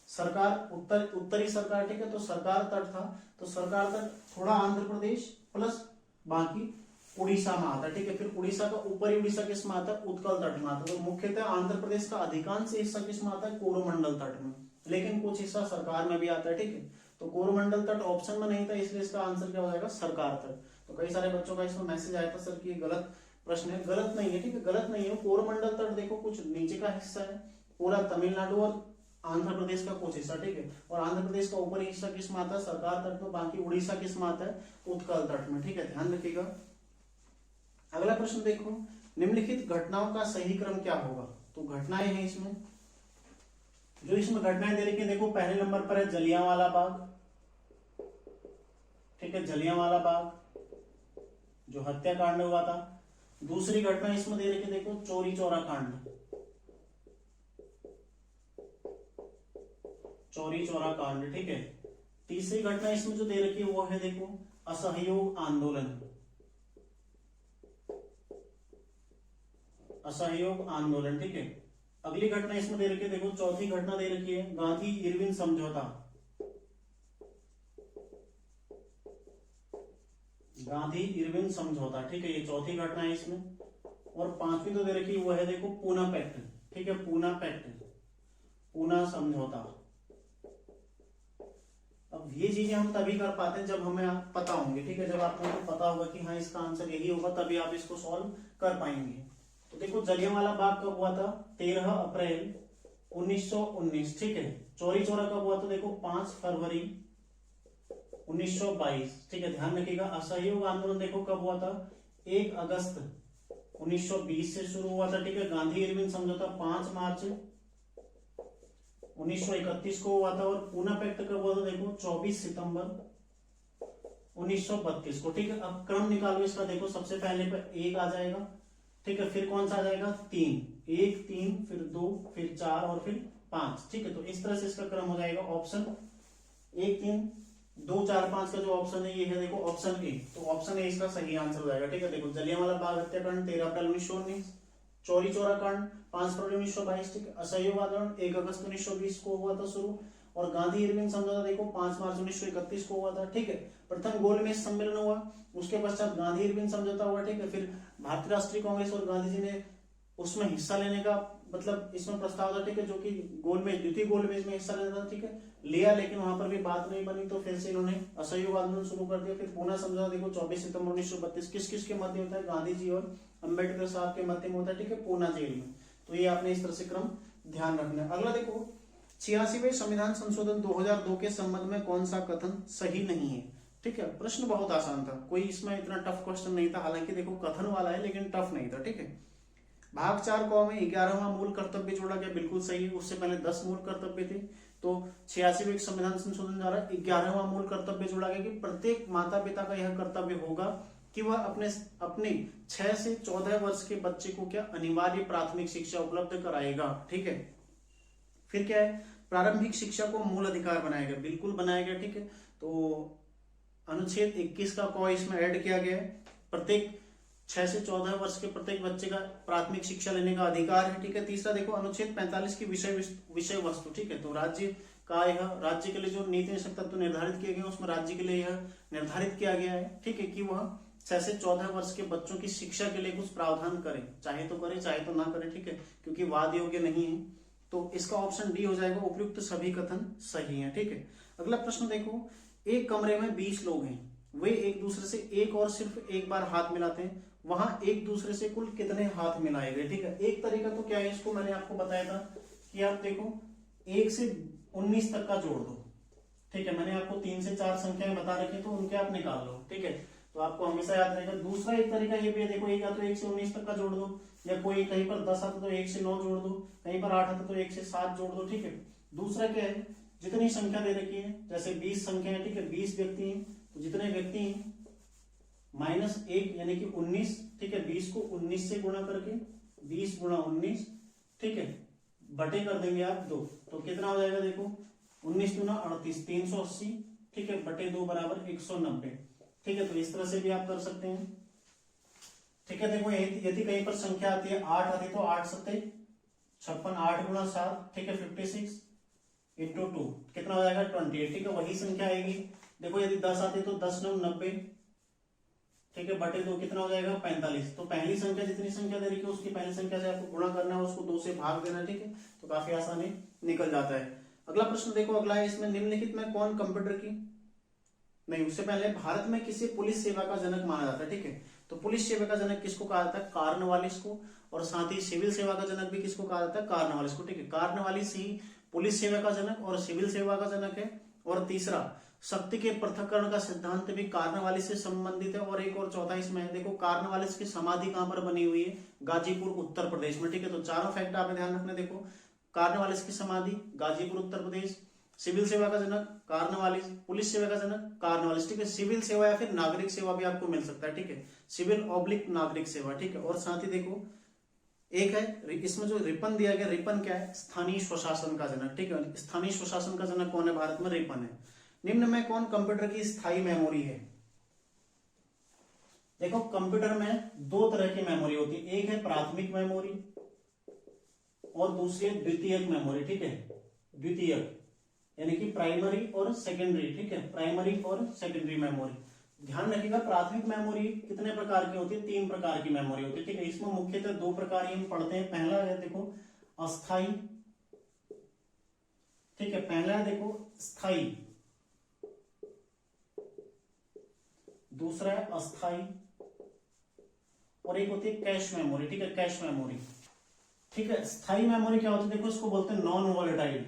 सरकार उत्तरी सरकार, ठीक है, तो सरकार तट था, तो सरकार तट थोड़ा आंध्र प्रदेश प्लस बाकी उड़ीसा में आता है, ठीक है। फिर उड़ीसा का ऊपरी उड़ीसा किस में आता है, उत्कल तट में आता है। तो मुख्यतः आंध्र प्रदेश का अधिकांश हिस्सा किस में आता है, कोरोमंडल तट में, लेकिन कुछ हिस्सा सरकार में भी आता है, ठीक है। तो कोरोमंडल तट ऑप्शन में नहीं था, इसलिए इसका आंसर क्या हो जाएगा, सरकार तट। तो कई सारे बच्चों का इसमें मैसेज आया था सर कि ये गलत प्रश्न है, गलत नहीं है, ठीक है, गलत नहीं है। कोरोमंडल तट देखो कुछ नीचे का हिस्सा है, पूरा तमिलनाडु और आंध्र प्रदेश का कुछ हिस्सा, ठीक है, और आंध्र प्रदेश का ऊपरी हिस्सा किस में आता है, सरकार तट में, बाकी उड़ीसा किस में आता है, उत्कल तट में, ठीक है, ध्यान रखिएगा। अगला प्रश्न देखो, निम्नलिखित घटनाओं का सही क्रम क्या होगा। तो घटनाएं हैं इसमें, जो इसमें घटनाएं दे रखी है, देखो पहले नंबर पर है जलियांवाला बाग, ठीक है, जलियांवाला बाग जो हत्याकांड हुआ था। दूसरी घटना इसमें दे रखी है, देखो चौरी चौरा कांड, चौरी चौरा कांड, ठीक है। तीसरी घटना इसमें जो दे रखी है वो है देखो असहयोग आंदोलन, असहयोग आंदोलन, ठीक है। अगली घटना इसमें दे रखी है, देखो चौथी घटना दे रखी है गांधी इरविन समझौता, गांधी इरविन समझौता, ठीक है, ये चौथी घटना है इसमें। और पांचवी तो दे रखी है वो है देखो पूना पैक्ट, ठीक है, पूना पैक्ट, पूना समझौता। अब ये चीजें हम तभी कर पाते हैं जब हमें पता होंगे, ठीक है, जब आपको पता होगा कि हाँ इसका आंसर यही होगा, तभी आप इसको सॉल्व कर पाएंगे। तो देखो जलियांवाला बाग कब हुआ था, 13 अप्रैल 1919, ठीक है। चौरी चौरा कब हुआ था, देखो 5 फरवरी 1922, ठीक है, ध्यान रखिएगा। असहयोग आंदोलन देखो कब हुआ था, 1 अगस्त 1920 से शुरू हुआ था, ठीक है। गांधी इरविन समझौता 5 मार्च 1931 को हुआ था। और पूना पैक्ट कब हुआ था, देखो 24 सितंबर 1932 को, ठीक है। अब क्रम निकालो इसका, देखो सबसे पहले पर 1 आ जाएगा, ठीक है, फिर कौन सा आ जाएगा 3, 1 3 फिर 2 फिर 4 और फिर 5, ठीक है। तो इस तरह से इसका क्रम हो जाएगा, ऑप्शन 1 3 2 4 5 का जो ऑप्शन है ये है देखो ऑप्शन ए। तो ऑप्शन ए इसका सही आंसर हो जाएगा, ठीक है। देखो जलियांवाला बाग हत्याकांड 13 अप्रैल 1919, चौरी चौरा कांड 5 फरवरी 1922, ठीक है। असहयोग आंदोलन 1 अगस्त 1920 को हुआ था शुरू, और गांधी इरविन समझौता देखो 5 मार्च 1931 को हुआ था, ठीक है। प्रथम गोलमेज सम्मेलन हुआ, उसके पश्चात गांधी इरविन समझौता हुआ, ठीक है। फिर भारतीय राष्ट्रीय कांग्रेस और गांधी जी ने उसमें हिस्सा लेने का मतलब इसमें प्रस्ताव था, ठीक है, जो कि गोलमेज द्वितीय गोलमेज में हिस्सा लेना था, ठीक है, लिया, लेकिन वहां पर भी बात नहीं बनी, तो फिर से इन्होंने असहयोग आंदोलन शुरू कर दिया। फिर पूना समझौता देखो 24 सितंबर 1932 किस किस के मध्य होता है, गांधी जी और अंबेडकर साहब के मध्य में होता है, ठीक है, पूना जेल में। तो ये आपने इस तरह से क्रम ध्यान रखना है। अगला देखो 86वें संविधान संशोधन 2002 के संबंध में कौन सा कथन सही नहीं है, ठीक है। प्रश्न बहुत आसान था, कोई इसमें इतना टफ क्वेश्चन नहीं था, हालांकि देखो कथन वाला है लेकिन टफ नहीं था, ठीक है। भाग 4 क में 11वां मूल कर्तव्य जोड़ा गया, बिल्कुल सही है। उससे पहले 10 मूल कर्तव्य थे, तो 86वें संविधान संशोधन द्वारा 11वां मूल कर्तव्य जोड़ा गया कि प्रत्येक माता पिता का यह कर्तव्य होगा कि वह अपने 6 से 14 वर्ष के बच्चे को क्या अनिवार्य प्राथमिक शिक्षा उपलब्ध कराएगा, ठीक है। फिर क्या है, प्रारंभिक शिक्षा को मूल अधिकार बनाएगा, बिल्कुल बनाएगा, ठीक है। तो अनुच्छेद 21 का क इसमें ऐड किया गया है, प्रत्येक 6 से 14 वर्ष के प्रत्येक बच्चे का प्राथमिक शिक्षा लेने का अधिकार है, ठीक है। तीसरा देखो अनुच्छेद 45 की विषय वस्तु, ठीक है। तो राज्य का यह राज्य के लिए जो नीति निषेध तत्व निर्धारित किए गए उसमें राज्य के लिए यह निर्धारित किया गया है, ठीक है, कि वह 6 से 14 वर्ष के बच्चों की शिक्षा के लिए कुछ प्रावधान करे, चाहे तो करे चाहे तो ना करे, ठीक है, क्योंकि वाद योग्य नहीं है। तो इसका ऑप्शन डी हो जाएगा, उपयुक्त सभी कथन सही है, ठीक है। अगला प्रश्न देखो, एक कमरे में 20 लोग हैं, वे एक दूसरे से एक और सिर्फ एक बार हाथ मिलाते हैं, वहां एक दूसरे से कुल कितने हाथ मिलाए गए, ठीक है। एक तरीका तो क्या है, इसको मैंने आपको बताया था कि आप देखो 1 से 19 तक का जोड़ दो, ठीक है। मैंने आपको 3 से 4 संख्याएं बता रखी तो उनके आप निकाल लो, ठीक है, तो आपको हमेशा याद रहेगा। दूसरा एक तरीका ये भी है, देखो एक या तो 1 से 19 तक का जोड़ दो, या कोई कहीं पर 10 आता तो 1 से 9 जोड़ दो, कहीं पर 8 आता तो 1 से 7 जोड़ दो, ठीक है। दूसरा क्या है, जितनी संख्या दे रखी है, जैसे 20 संख्या है, ठीक है, 20 व्यक्ति हैं, तो जितने व्यक्ति हैं -1 यानी कि 19, ठीक है, 20 को 19 से गुणा करके 20 गुणा 19, ठीक है, बटे कर देंगे आप 2, तो कितना हो जाएगा देखो 19 दूना 38, 380, ठीक है, बटे 2 बराबर 190, ठीक है। तो इस तरह से भी आप कर सकते हैं, ठीक है। देखो यदि कहीं पर संख्या आती है 8 आती तो 8 सत्ते 56, 8 गुणा 7, ठीक है, 56 इंटू 2 कितना हो जाएगा 28, ठीक है। वही संख्या आएगी। देखो यदि 10 आती तो 10 9 90, ठीक है, बटे 2 कितना हो जाएगा 45। तो पहली संख्या जितनी संख्या दे रही है उसकी पहली संख्या से आपको गुणा करना है, उसको 2 से भाग देना है, ठीक है। तो काफी आसानी निकल जाता है। अगला प्रश्न देखो, अगला है इसमें निम्नलिखित में कौन कंप्यूटर की, नहीं उससे पहले भारत में किसी पुलिस सेवा का जनक माना जाता है, ठीक है। तो पुलिस सेवा का जनक किसको कहा जाता है, कार्नवालिस को, और साथ ही सिविल सेवा का जनक भी किसको कहा जाता है, कार्नवालिस को, ठीक है। कार्नवालिस ही पुलिस सेवा का जनक और सिविल सेवा का जनक है। और तीसरा, शक्ति के पृथक्करण का सिद्धांत भी कार्नवालिस से संबंधित है। और एक और चौथा इसमें है, देखो कार्नवालिस की समाधि कहां पर बनी हुई है, गाजीपुर उत्तर प्रदेश में, ठीक है। तो चारों फैक्ट आपने ध्यान रखना। देखो कार्नवालिस की समाधि गाजीपुर उत्तर प्रदेश, सिविल सेवा का जनक कार्नवालिस, पुलिस सेवा का जनक कार्नवालिस, ठीक है। सिविल सेवा या फिर नागरिक सेवा भी आपको मिल सकता है, ठीक है, सिविल ऑब्लिक नागरिक सेवा, ठीक है। और साथ ही देखो एक है इसमें जो रिपन दिया गया, रिपन क्या है, स्थानीय स्वशासन का जनक, ठीक है। स्थानीय स्वशासन का जनक कौन है भारत में, रिपन है। निम्न में कौन कंप्यूटर की स्थायी मेमोरी है। देखो कंप्यूटर में दो तरह की मेमोरी होती है, एक है प्राथमिक मेमोरी और दूसरी है द्वितीयक मेमोरी, ठीक है। द्वितीयक यानी कि प्राइमरी और सेकेंडरी, ठीक है, प्राइमरी और सेकेंडरी मेमोरी। ध्यान रखिएगा प्राथमिक मेमोरी कितने प्रकार की होती है, 3 प्रकार की मेमोरी होती है, ठीक है। इसमें मुख्यतः 2 प्रकार ही हम पढ़ते हैं। पहला है देखो अस्थाई, ठीक है, पहला है देखो स्थाई, दूसरा है अस्थाई, और एक होती है कैश मेमोरी, ठीक है, कैश मेमोरी, ठीक है। स्थाई मेमोरी क्या होती है, देखो इसको बोलते हैं नॉन वॉलेटाइल,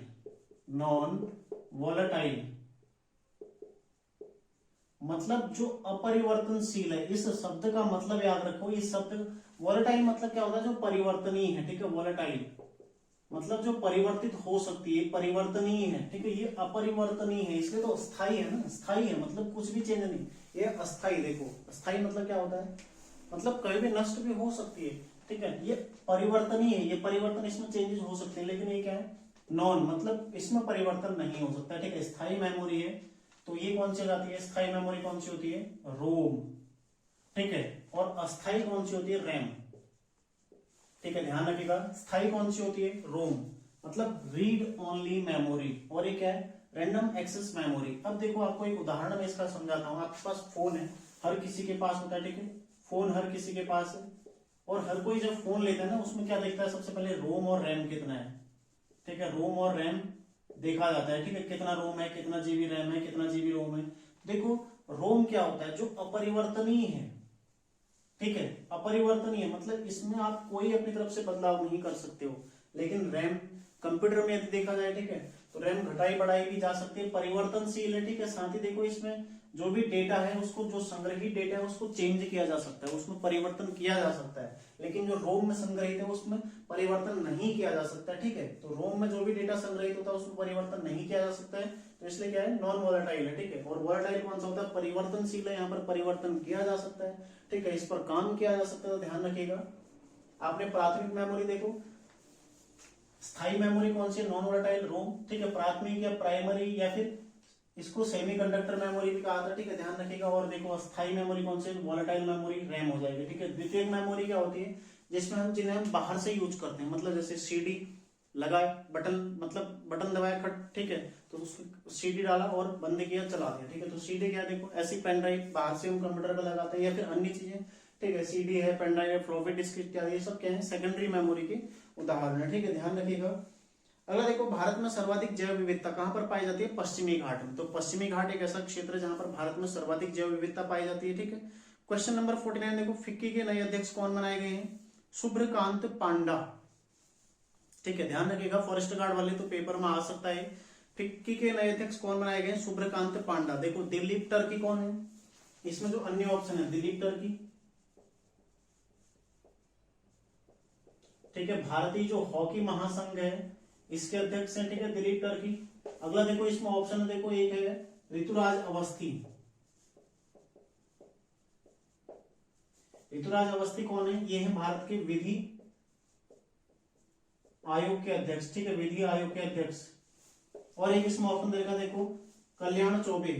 नॉन वॉलेटाइल मतलब जो अपरिवर्तनशील है। इस शब्द का मतलब याद रखो, इस शब्द वॉलेटाइल मतलब क्या होता है, जो परिवर्तनीय है, ठीक है। वॉलेटाइल मतलब जो परिवर्तित हो सकती है, परिवर्तनीय है, ठीक है। ये अपरिवर्तनीय है इसलिए तो स्थायी है ना, स्थायी है मतलब कुछ भी चेंज नहीं। ये अस्थाई, देखो अस्थाई मतलब क्या होता है, मतलब कभी भी नष्ट भी हो सकती है, ठीक है। ये परिवर्तनीय है, ये परिवर्तन इसमें चेंजेस हो सकते हैं, लेकिन ये क्या है नॉन, मतलब इसमें परिवर्तन नहीं हो सकता, ठीक है। स्थायी मेमोरी है तो ये कौन सी जाती है, स्थायी मेमोरी कौन सी होती है, रोम, ठीक है। और अस्थायी कौन सी होती है, रैम, ठीक है। ध्यान रखिएगा स्थायी कौन सी होती है, रोम मतलब रीड ओनली मेमोरी, और एक है रैंडम एक्सेस मेमोरी। अब देखो आपको एक उदाहरण में इसका समझाता हूं। आपके पास फोन है, हर किसी के पास होता है, ठीक है, फोन हर किसी के पास है, और हर कोई जब फोन लेता है ना उसमें क्या देखता है, सबसे पहले रोम और रैम कितना है, ठीक है। रोम और रैम देखा जाता है, ठीक है, कितना रोम है, कितना जीबी रैम है, कितना जीबी रोम है। देखो रोम क्या होता है, जो अपरिवर्तनीय है, ठीक है, अपरिवर्तनीय मतलब इसमें आप कोई अपनी तरफ से बदलाव नहीं कर सकते हो। लेकिन रैम कंप्यूटर में यदि देखा जाए, ठीक है, तो रैम घटाई बढ़ाई भी जा सकती है, परिवर्तनशील है, ठीक है। साथ ही देखो इसमें जो भी डेटा है उसको, जो संग्रहित डेटा है उसको चेंज किया जा सकता है, उसमें परिवर्तन किया जा सकता है। लेकिन जो रोम में संग्रहित है उसमें परिवर्तन नहीं किया जा सकता, ठीक है। तो रोम में जो भी डेटा संग्रहित होता है उसमें परिवर्तन नहीं किया जा सकता है, तो इसलिए क्या है नॉन वॉलेटाइल है, ठीक है। और वॉलेटाइल कौन सा होता है, परिवर्तनशील है, यहाँ पर परिवर्तन किया जा सकता है, ठीक है, इस पर काम किया जा सकता है। तो ध्यान रखिएगा। आपने प्राथमिक मेमोरी देखो, स्थायी मेमोरी कौन सी, नॉन वोलेटाइल रोम, ठीक है। प्राथमिक या प्राइमरी या फिर इसको सेमीकंडक्टर मेमोरी भी कहा था, ठीक है, ध्यान रखिएगा। और देखो अस्थायी मेमोरी कौन सी, वोलेटाइल मेमोरी रैम हो जाएगी, ठीक है। द्वितीयक मेमोरी क्या होती है, जिसमें हम जिन्हें हम बाहर से यूज करते हैं, मतलब जैसे सीडी लगाए, बटन मतलब बटन दबाया खट, ठीक है, तो उसमें सीडी डाला और बंद किया चला दिया, ठीक है। तो सीडी क्या, देखो ऐसी पेन ड्राइव बाहर से हम कंप्यूटर पर लगाते हैं, या फिर अन्य चीजें, ठीक है, सीडी है, पेन ड्राइव है, फ्लॉपी डिस्क इत्यादि, ये सब क्या है सेकेंडरी मेमोरी के उदाहरण है, ठीक है, ध्यान रखिएगा। अगला देखो भारत में सर्वाधिक जैव विविधता कहां पर पाई जाती है, पश्चिमी घाट में। तो पश्चिमी घाट एक ऐसा क्षेत्र है जहां पर भारत में सर्वाधिक जैव विविधता पाई जाती है, ठीक है। क्वेश्चन नंबर 49 देखो, फिक्की के नए अध्यक्ष कौन बनाए गए हैं, शुभ्रकांत पांडा, ठीक है, ध्यान रखिएगा। फॉरेस्ट गार्ड वाले तो पेपर में आ सकता है। फिक्की के नए अध्यक्ष कौन बनाए गए, शुभ्रकांत पांडा। देखो दिलीप टर्की कौन है, इसमें जो अन्य ऑप्शन है दिलीप टर्की, ठीक है। भारतीय जो हॉकी महासंघ है इसके अध्यक्ष हैं, ठीक है, दिलीप टर्की। अगला देखो इसमें ऑप्शन देखो, एक है ऋतुराज अवस्थी। ऋतुराज अवस्थी कौन है, ये है भारत के विधि आयोग के अध्यक्ष, ठीक है, विधि आयोग के अध्यक्ष। और एक इसमें ऑप्शन देगा, देखो कल्याण चौबे।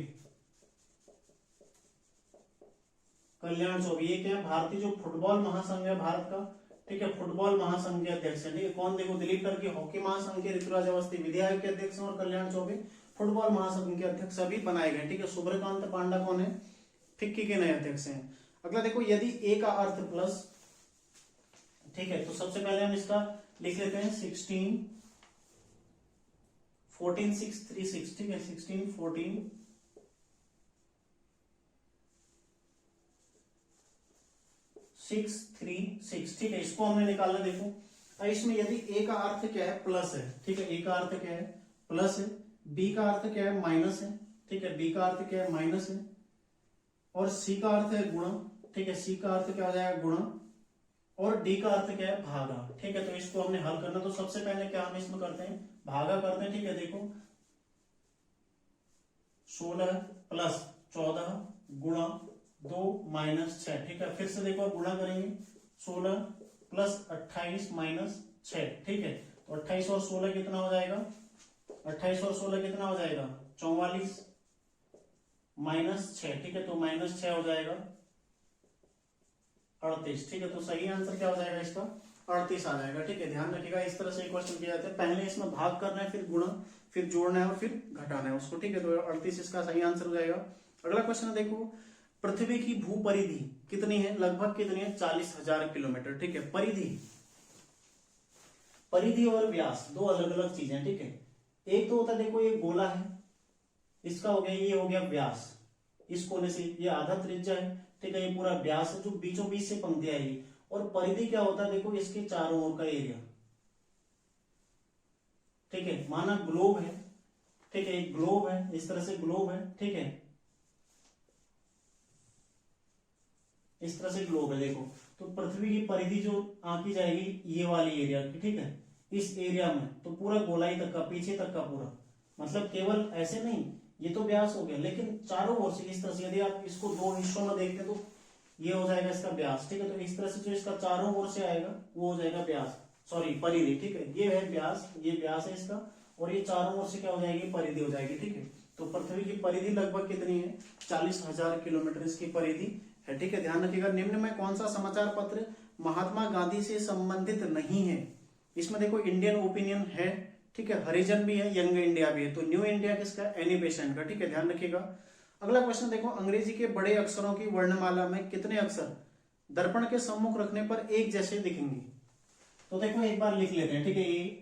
कल्याण चौबे ये क्या है, भारतीय जो फुटबॉल महासंघ है भारत का, ठीक है, फुटबॉल महासंघ के अध्यक्ष है, ठीक है। कौन, देखो दिलीप टर्की हॉकी महासंघ के, ऋतुराज अवस्थी विधि आयोग के अध्यक्ष और कल्याण चौबे फुटबॉल महासंघ के अध्यक्ष अभी बनाए गए, ठीक है। सूर्यकांत पांडा कौन है, फिक्की के नए अध्यक्ष हैं। अगला देखो, यदि ए का अर्थ प्लस, ठीक है, तो सबसे पहले हम इसका लिख लेते हैं 16 14 6 3 6, ठीक है, 16 14 6 3 6, ठीक है। इसको हमने निकालना, देखो अब इसमें यदि ए का अर्थ क्या है, प्लस है, ठीक है, ए का अर्थ क्या है, प्लस है, बी का अर्थ क्या है, माइनस है, ठीक है, बी का अर्थ क्या है, माइनस है, और सी का अर्थ है गुणा, ठीक है, सी का अर्थ क्या हो जाएगा, गुणा, और डी का अर्थ क्या है, भागा, ठीक है। तो इसको हमने हल करना, तो सबसे पहले क्या हम इसमें करते हैं, भागा करते हैं, ठीक है। देखो 16 प्लस 14 गुणा 2 माइनस 6, ठीक है। फिर से देखो गुणा करेंगे, 16 प्लस 28 माइनस 6, ठीक है। तो 28 और 16 कितना हो जाएगा, 28 और 16 कितना हो जाएगा, 44 माइनस 6, ठीक है। तो माइनस 6 हो जाएगा 38, ठीक है। तो सही आंसर क्या हो जाएगा इसका, 38 आ जाएगा, ठीक है। ध्यान रखिएगा, इस तरह से क्वेश्चन किया जाता है, पहले इसमें भाग करना है, फिर गुणा, फिर जोड़ना है और फिर घटाना है उसको, ठीक है। तो 38 इसका सही आंसर हो जाएगा। अगला क्वेश्चन है, देखो पृथ्वी की भू परिधि कितनी है, लगभग कितनी है, 40,000 किलोमीटर, ठीक है। परिधि, परिधि और व्यास दो अलग अलग चीजें, ठीक है। एक तो होता है, देखो ये गोला है, इसका हो गया, ये हो गया व्यास, इस कोने से ये आधा त्रिज्या है, ठीक है, ये पूरा व्यास है जो बीचों बीच से पंक्तियां आई। और परिधि क्या होता है, देखो इसके चारों ओर का एरिया, ठीक है। माना ग्लोब है, ठीक है, एक ग्लोब है, इस तरह से ग्लोब है, ठीक है, इस तरह से ग्लोब है, देखो। तो पृथ्वी की परिधि जो आंकी जाएगी ये वाली एरिया की, ठीक है, इस एरिया में तो पूरा गोलाई तक का, पीछे तक का पूरा, मतलब केवल ऐसे नहीं, ये तो व्यास हो गया, लेकिन चारों ओर से इस तरह से, यदि आप इसको दो हिस्सों में देखते हैं तो ये हो जाएगा इसका व्यास, ठीक है। तो इस तरह से जो इसका चारों ओर से आएगा वो हो जाएगा व्यास, सॉरी परिधि, ठीक है। ये है व्यास, ये व्यास है इसका, और ये चारों ओर से क्या हो जाएगी, परिधि हो जाएगी, ठीक है। तो पृथ्वी की परिधि लगभग कितनी है, 40,000 किलोमीटर इसकी परिधि है, ठीक है। ध्यान रखिएगा, निम्न में कौन सा समाचार पत्र महात्मा गांधी से संबंधित नहीं है, इसमें देखो इंडियन ओपिनियन है, ठीक है, हरिजन भी है, यंग इंडिया भी है। तो न्यू इंडिया किसका, एनी बेसेंट का, ठीक है, ध्यान रखिएगा। अगला क्वेश्चन देखो, अंग्रेजी के बड़े अक्षरों की वर्णमाला में कितने अक्षर दर्पण के सम्मुख रखने पर एक जैसे दिखेंगे। तो देखो एक बार लिख लेते हैं, ठीक है। ये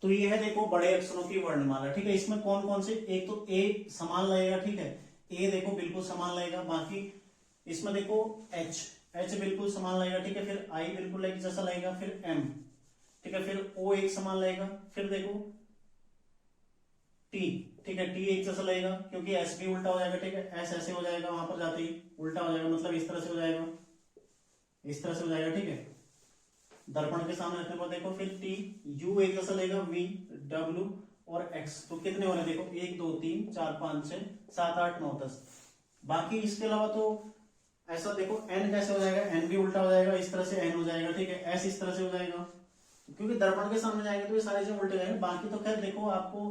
तो ये है देखो बड़े अक्षरों की वर्णमाला, ठीक है। इसमें कौन कौन से, एक तो ए समान लगेगा, ठीक है, ए देखो बिल्कुल समान लगेगा। बाकी इसमें देखो एच, एच बिल्कुल समान लगेगा, ठीक है। फिर आई बिल्कुल एक जैसा लगेगा, फिर एम, ठीक है, फिर ओ एक समान लगेगा, फिर देखो टी, ठीक है, टी एक जैसा लगेगा क्योंकि एस भी उल्टा हो जाएगा, ठीक है, एस ऐसे हो जाएगा, वहां पर जाते ही उल्टा हो जाएगा, मतलब इस तरह से हो जाएगा, इस तरह से हो जाएगा, ठीक है, दर्पण के सामने रखने पर। देखो फिर टी, यू एक जैसा लेगा, वी, डब्ल्यू और एक्स, तो कितने हो रहे देखो 1 2 3 4 5 6 7 8 9 10। बाकी इसके अलावा तो ऐसा देखो एन कैसे हो जाएगा, एन भी उल्टा हो जाएगा, इस तरह से एन हो जाएगा, ठीक है, एस इस तरह से हो जाएगा, क्योंकि दर्पण के सामने जाएंगे तो ये सारे चीज उल्टे जाएंगे। बाकी तो खैर देखो, आपको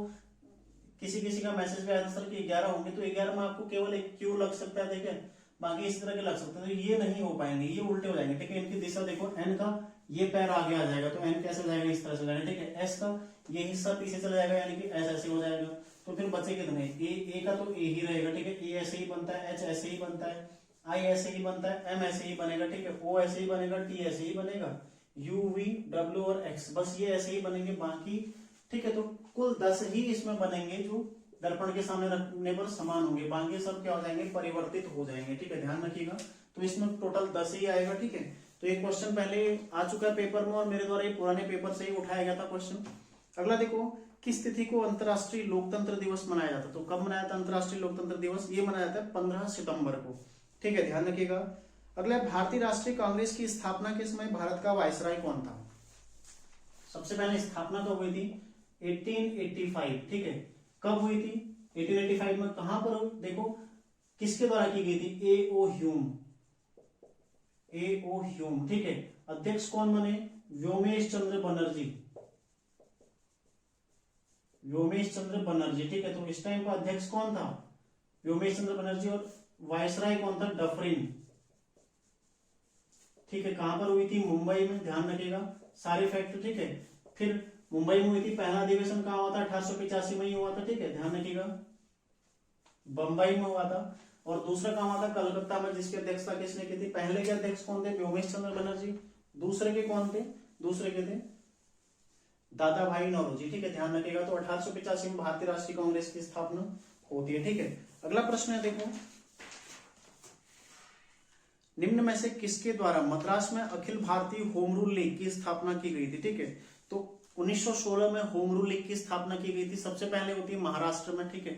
किसी किसी का मैसेज भी आया सर कि 11 होंगे, तो 11 में आपको केवल एक क्यू लग सकता है, ठीक है, बाकी इस तरह के लग सकते हैं, तो ये नहीं हो पाएंगे, ये उल्टे हो जाएंगे, ठीक है। इनकी दिशा देखो, एन का ये पैर आगे आ जाएगा तो एन कैसे हो जाएगा, इस तरह से हो जाएगा, ठीक है। एस का ये हिस्सा पीछे चला जाएगा, यानी कि एस ऐसे हो जाएगा, तो फिर बचे कितने, ए का तो ए ही रहेगा, ठीक है, ए ऐसे ही बनता है, एच ऐसे ही बनता है, आई ऐसे ही बनता है, एम ऐसे ही बनेगा, ठीक है, ओ ऐसे ही बनेगा, टी ऐसे ही बनेगा, यू, वी, डब्ल्यू और एक्स बस ये ऐसे ही बनेंगे, बाकी ठीक है। तो कुल 10 ही इसमें बनेंगे जो दर्पण के सामने रखने पर समान होंगे, बाकी सब क्या हो जाएंगे, परिवर्तित हो जाएंगे, ठीक है, ध्यान रखिएगा। तो इसमें टोटल 10 ही आएगा। ठीक है, तो एक क्वेश्चन पहले आ चुका है पेपर में और मेरे द्वारा ये पुराने पेपर से ही उठाया गया था क्वेश्चन। अगला देखो, किस तिथि को अंतर्राष्ट्रीय लोकतंत्र दिवस मनाया जाता है? तो कब मनाया था अंतर्राष्ट्रीय लोकतंत्र दिवस? ये मनाया जाता है 15 सितंबर को। ठीक है, ध्यान रखिएगा। अगला, भारतीय राष्ट्रीय कांग्रेस की स्थापना के समय भारत का वायसराय कौन था? सबसे पहले स्थापना कब हुई थी? 1885। ठीक है, कब हुई थी? 1885 में। कहां पर हुई? देखो किसके द्वारा की गई थी? ए.ओ. ह्यूम। ए.ओ. ह्यूम। ठीक है, अध्यक्ष कौन बने? व्योमेश चंद्र बनर्जी। व्योमेश चंद्र बनर्जी। ठीक है, तो इस टाइम का अध्यक्ष कौन था? व्योमेश चंद्र बनर्जी। और वायसराय कौन था? डफरिन। ठीक है, कहां पर हुई थी? मुंबई में। ध्यान रखिएगा सारे फैक्ट। ठीक है, फिर मुंबई में हुई थी। पहला अधिवेशन कहां हुआ था? 1885 में ही हुआ था। ठीक है, ध्यान रखिएगा। बंबई में हुआ था। और दूसरा कहां हुआ था? कलकत्ता में, जिसकी अध्यक्षता किसने की थी? पहले के अध्यक्ष कौन थे? व्योमेश चंद्र बनर्जी। दूसरे के कौन थे? दूसरे के थे दादा भाई नौरोजी। ठीक है, ध्यान रखिएगा। तो 1885 में भारतीय राष्ट्रीय कांग्रेस की स्थापना होती है। ठीक है, अगला प्रश्न है, देखो निम्न में से किसके द्वारा मद्रास में Akhil Bharatiya home rule league की स्थापना की गई थी? ठीक है, तो 1916 में होम रूल लीग की स्थापना की गई थी। सबसे पहले होती है महाराष्ट्र में। ठीक है,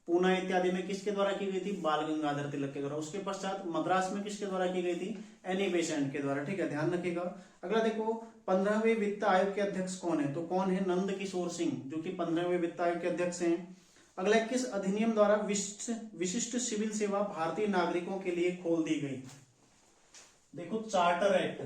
पूना इत्यादि में किसके द्वारा की गई थी? बाल गंगाधर तिलक के द्वारा। उसके पश्चात मद्रास में किसके द्वारा की गई थी? एनी बेसेंट के द्वारा। ठीक है, ध्यान रखिएगा। अगला देखो, 15वें वित्त आयोग के अध्यक्ष कौन है? तो कौन है? नंद किशोर सिंह, जो कि 15वें वित्त आयोग के अध्यक्ष हैं। अगला, किस अधिनियम द्वारा विशिष्ट सिविल सेवा भारतीय नागरिकों के लिए खोल दी गई? देखो, चार्टर एक्ट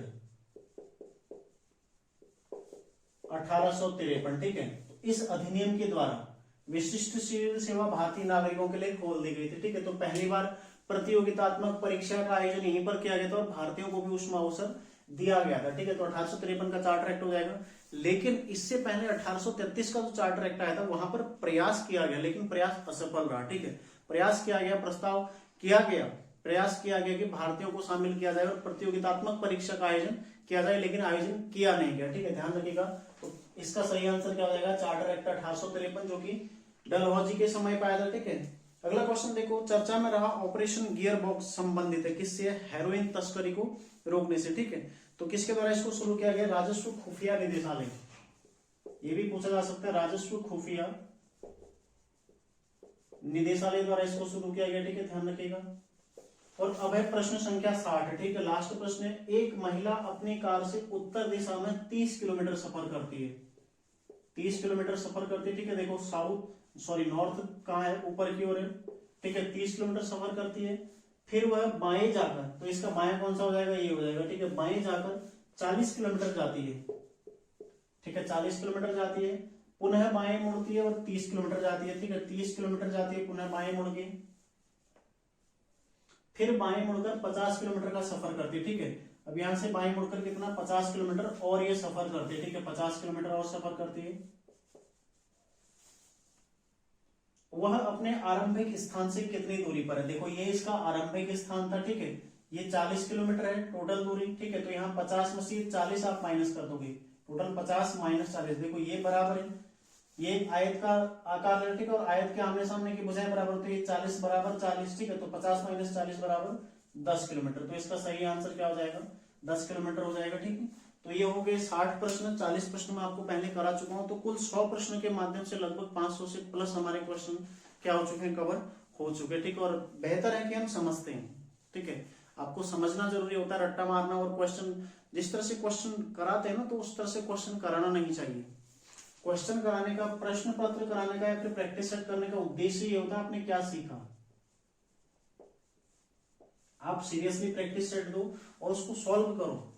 1853। ठीक है, इस अधिनियम के द्वारा विशिष्ट सिविल सेवा भारतीय नागरिकों के लिए खोल दी गई थी। ठीक है, तो पहली बार प्रतियोगितात्मक परीक्षा का आयोजन यहीं पर किया गया था और भारतीयों को भी उसमें अवसर दिया गया था। ठीक है, तो 1853 का चार्टर एक्ट हो जाएगा। लेकिन इससे पहले 1833 का जो चार्टर एक्ट आया था वहां पर प्रयास किया गया, लेकिन प्रयास असफल रहा। ठीक है, प्रयास किया गया, प्रस्ताव किया गया, प्रयास किया गया कि भारतीयों को शामिल किया जाए और प्रतियोगितात्मक परीक्षा का आयोजन किया जाए, लेकिन आयोजन किया नहीं गया। ठीक है, ध्यान रखिएगा। तो इसका सही आंसर क्या हो जाएगा? चार्टर एक्ट 1853, जो कि डलहौजी के समय पाया था। ठीक है, अगला क्वेश्चन देखो, चर्चा में रहा ऑपरेशन गियर बॉक्स संबंधित है किससे? हेरोइन तस्करी को रोकने से। ठीक है, तो किसके द्वारा इसको शुरू किया गया? राजस्व खुफिया निदेशालय। ये भी पूछा जा सकता है, राजस्व खुफिया निदेशालय द्वारा इसको शुरू किया गया। ठीक है, ध्यान रखिएगा। और अब है प्रश्न संख्या 60। ठीक है, लास्ट प्रश्न है। एक महिला अपनी कार से उत्तर दिशा में 30 किलोमीटर सफर करती है। 30 किलोमीटर सफर करती है। ठीक है, देखो नॉर्थ कहाँ है? ऊपर की ओर है। ठीक है, 30 किलोमीटर सफर करती है। फिर वह बाएं जाकर, तो इसका बाएं कौन सा हो जाएगा? ये हो जाएगा। ठीक है, बाएं जाकर 40 किलोमीटर जाती है। ठीक है, 40 किलोमीटर जाती है, पुनः बाएं मुड़ती है और 30 किलोमीटर जाती है। ठीक है, 30 किलोमीटर जाती है, पुनः बाएं मुड़ के फिर बाएं मुड़कर 50 किलोमीटर का सफर करती है। ठीक है, अब यहां से बाएं मुड़कर कितना? 50 किलोमीटर और ये सफर करती है। ठीक है, 50 किलोमीटर और सफर करती है। वह अपने आरंभिक स्थान से कितनी दूरी पर है? देखो, ये इसका आरंभिक स्थान था। ठीक है, ये 40 किलोमीटर है टोटल दूरी। ठीक है, तो यहाँ 50 में से 40 आप माइनस कर दोगे, टोटल 50 माइनस 40। देखो, ये बराबर है, ये आयत का आकार है। ठीक है, और आयत के आमने सामने की भुजाएं बराबर, तो ये 40 बराबर 40। ठीक है, तो 50 माइनस 40 बराबर 10 किलोमीटर। तो इसका सही आंसर क्या हो जाएगा? 10 किलोमीटर हो जाएगा। ठीक है, तो ये हो गए 60 प्रश्न। 40 प्रश्न मैं आपको पहले करा चुका हूं, तो कुल 100 प्रश्न के माध्यम से लगभग 500 से प्लस हमारे क्वेश्चन क्या हो चुके हैं? कवर हो चुके हैं। ठीक है, और बेहतर है कि हम समझते हैं। ठीक है, आपको समझना जरूरी होता है, रट्टा मारना और क्वेश्चन जिस तरह से क्वेश्चन कराते हैं ना, तो उस तरह से क्वेश्चन कराना नहीं चाहिए। क्वेश्चन कराने का, प्रश्न पत्र कराने का या फिर प्रैक्टिस सेट करने का उद्देश्य ये होता है आपने क्या सीखा। आप सीरियसली प्रैक्टिस सेट दो और उसको सॉल्व करो।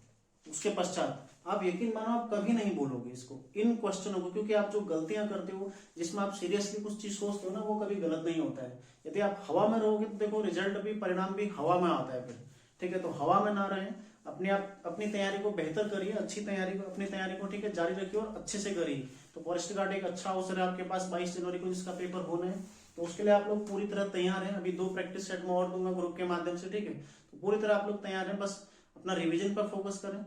उसके पश्चात आप यकीन मानो आप कभी नहीं बोलोगे इसको, इन क्वेश्चनों को, क्योंकि आप जो गलतियां करते हो जिसमें आप सीरियसली कुछ चीज सोचते हो ना, वो कभी गलत नहीं होता है। यदि आप हवा में रहोगे तो देखो रिजल्ट भी, परिणाम भी हवा में आता है फिर। ठीक है, तो हवा में ना रहें, अपनी तैयारी को बेहतर करिए, अच्छी तैयारी को, अपनी तैयारी को ठीक है जारी रखिए और अच्छे से करिए। तो फॉरेस्ट गार्ड एक अच्छा अवसर है आपके पास 22 जनवरी को जिसका पेपर होना है, तो उसके लिए आप लोग पूरी तरह तैयार हैं। अभी 2 प्रैक्टिस सेट में और दूंगा ग्रुप के माध्यम से। ठीक है, तो पूरी तरह आप लोग तैयार हैं, बस अपना रिवीजन पर फोकस करें,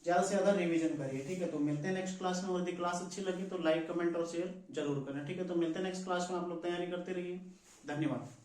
ज्यादा से ज्यादा रिवीजन करिए। ठीक है, तो मिलते हैं नेक्स्ट क्लास में। और यदि क्लास अच्छी लगी तो लाइक, कमेंट और शेयर जरूर करें। ठीक है, तो मिलते हैं नेक्स्ट क्लास में। आप लोग तैयारी करते रहिए। धन्यवाद।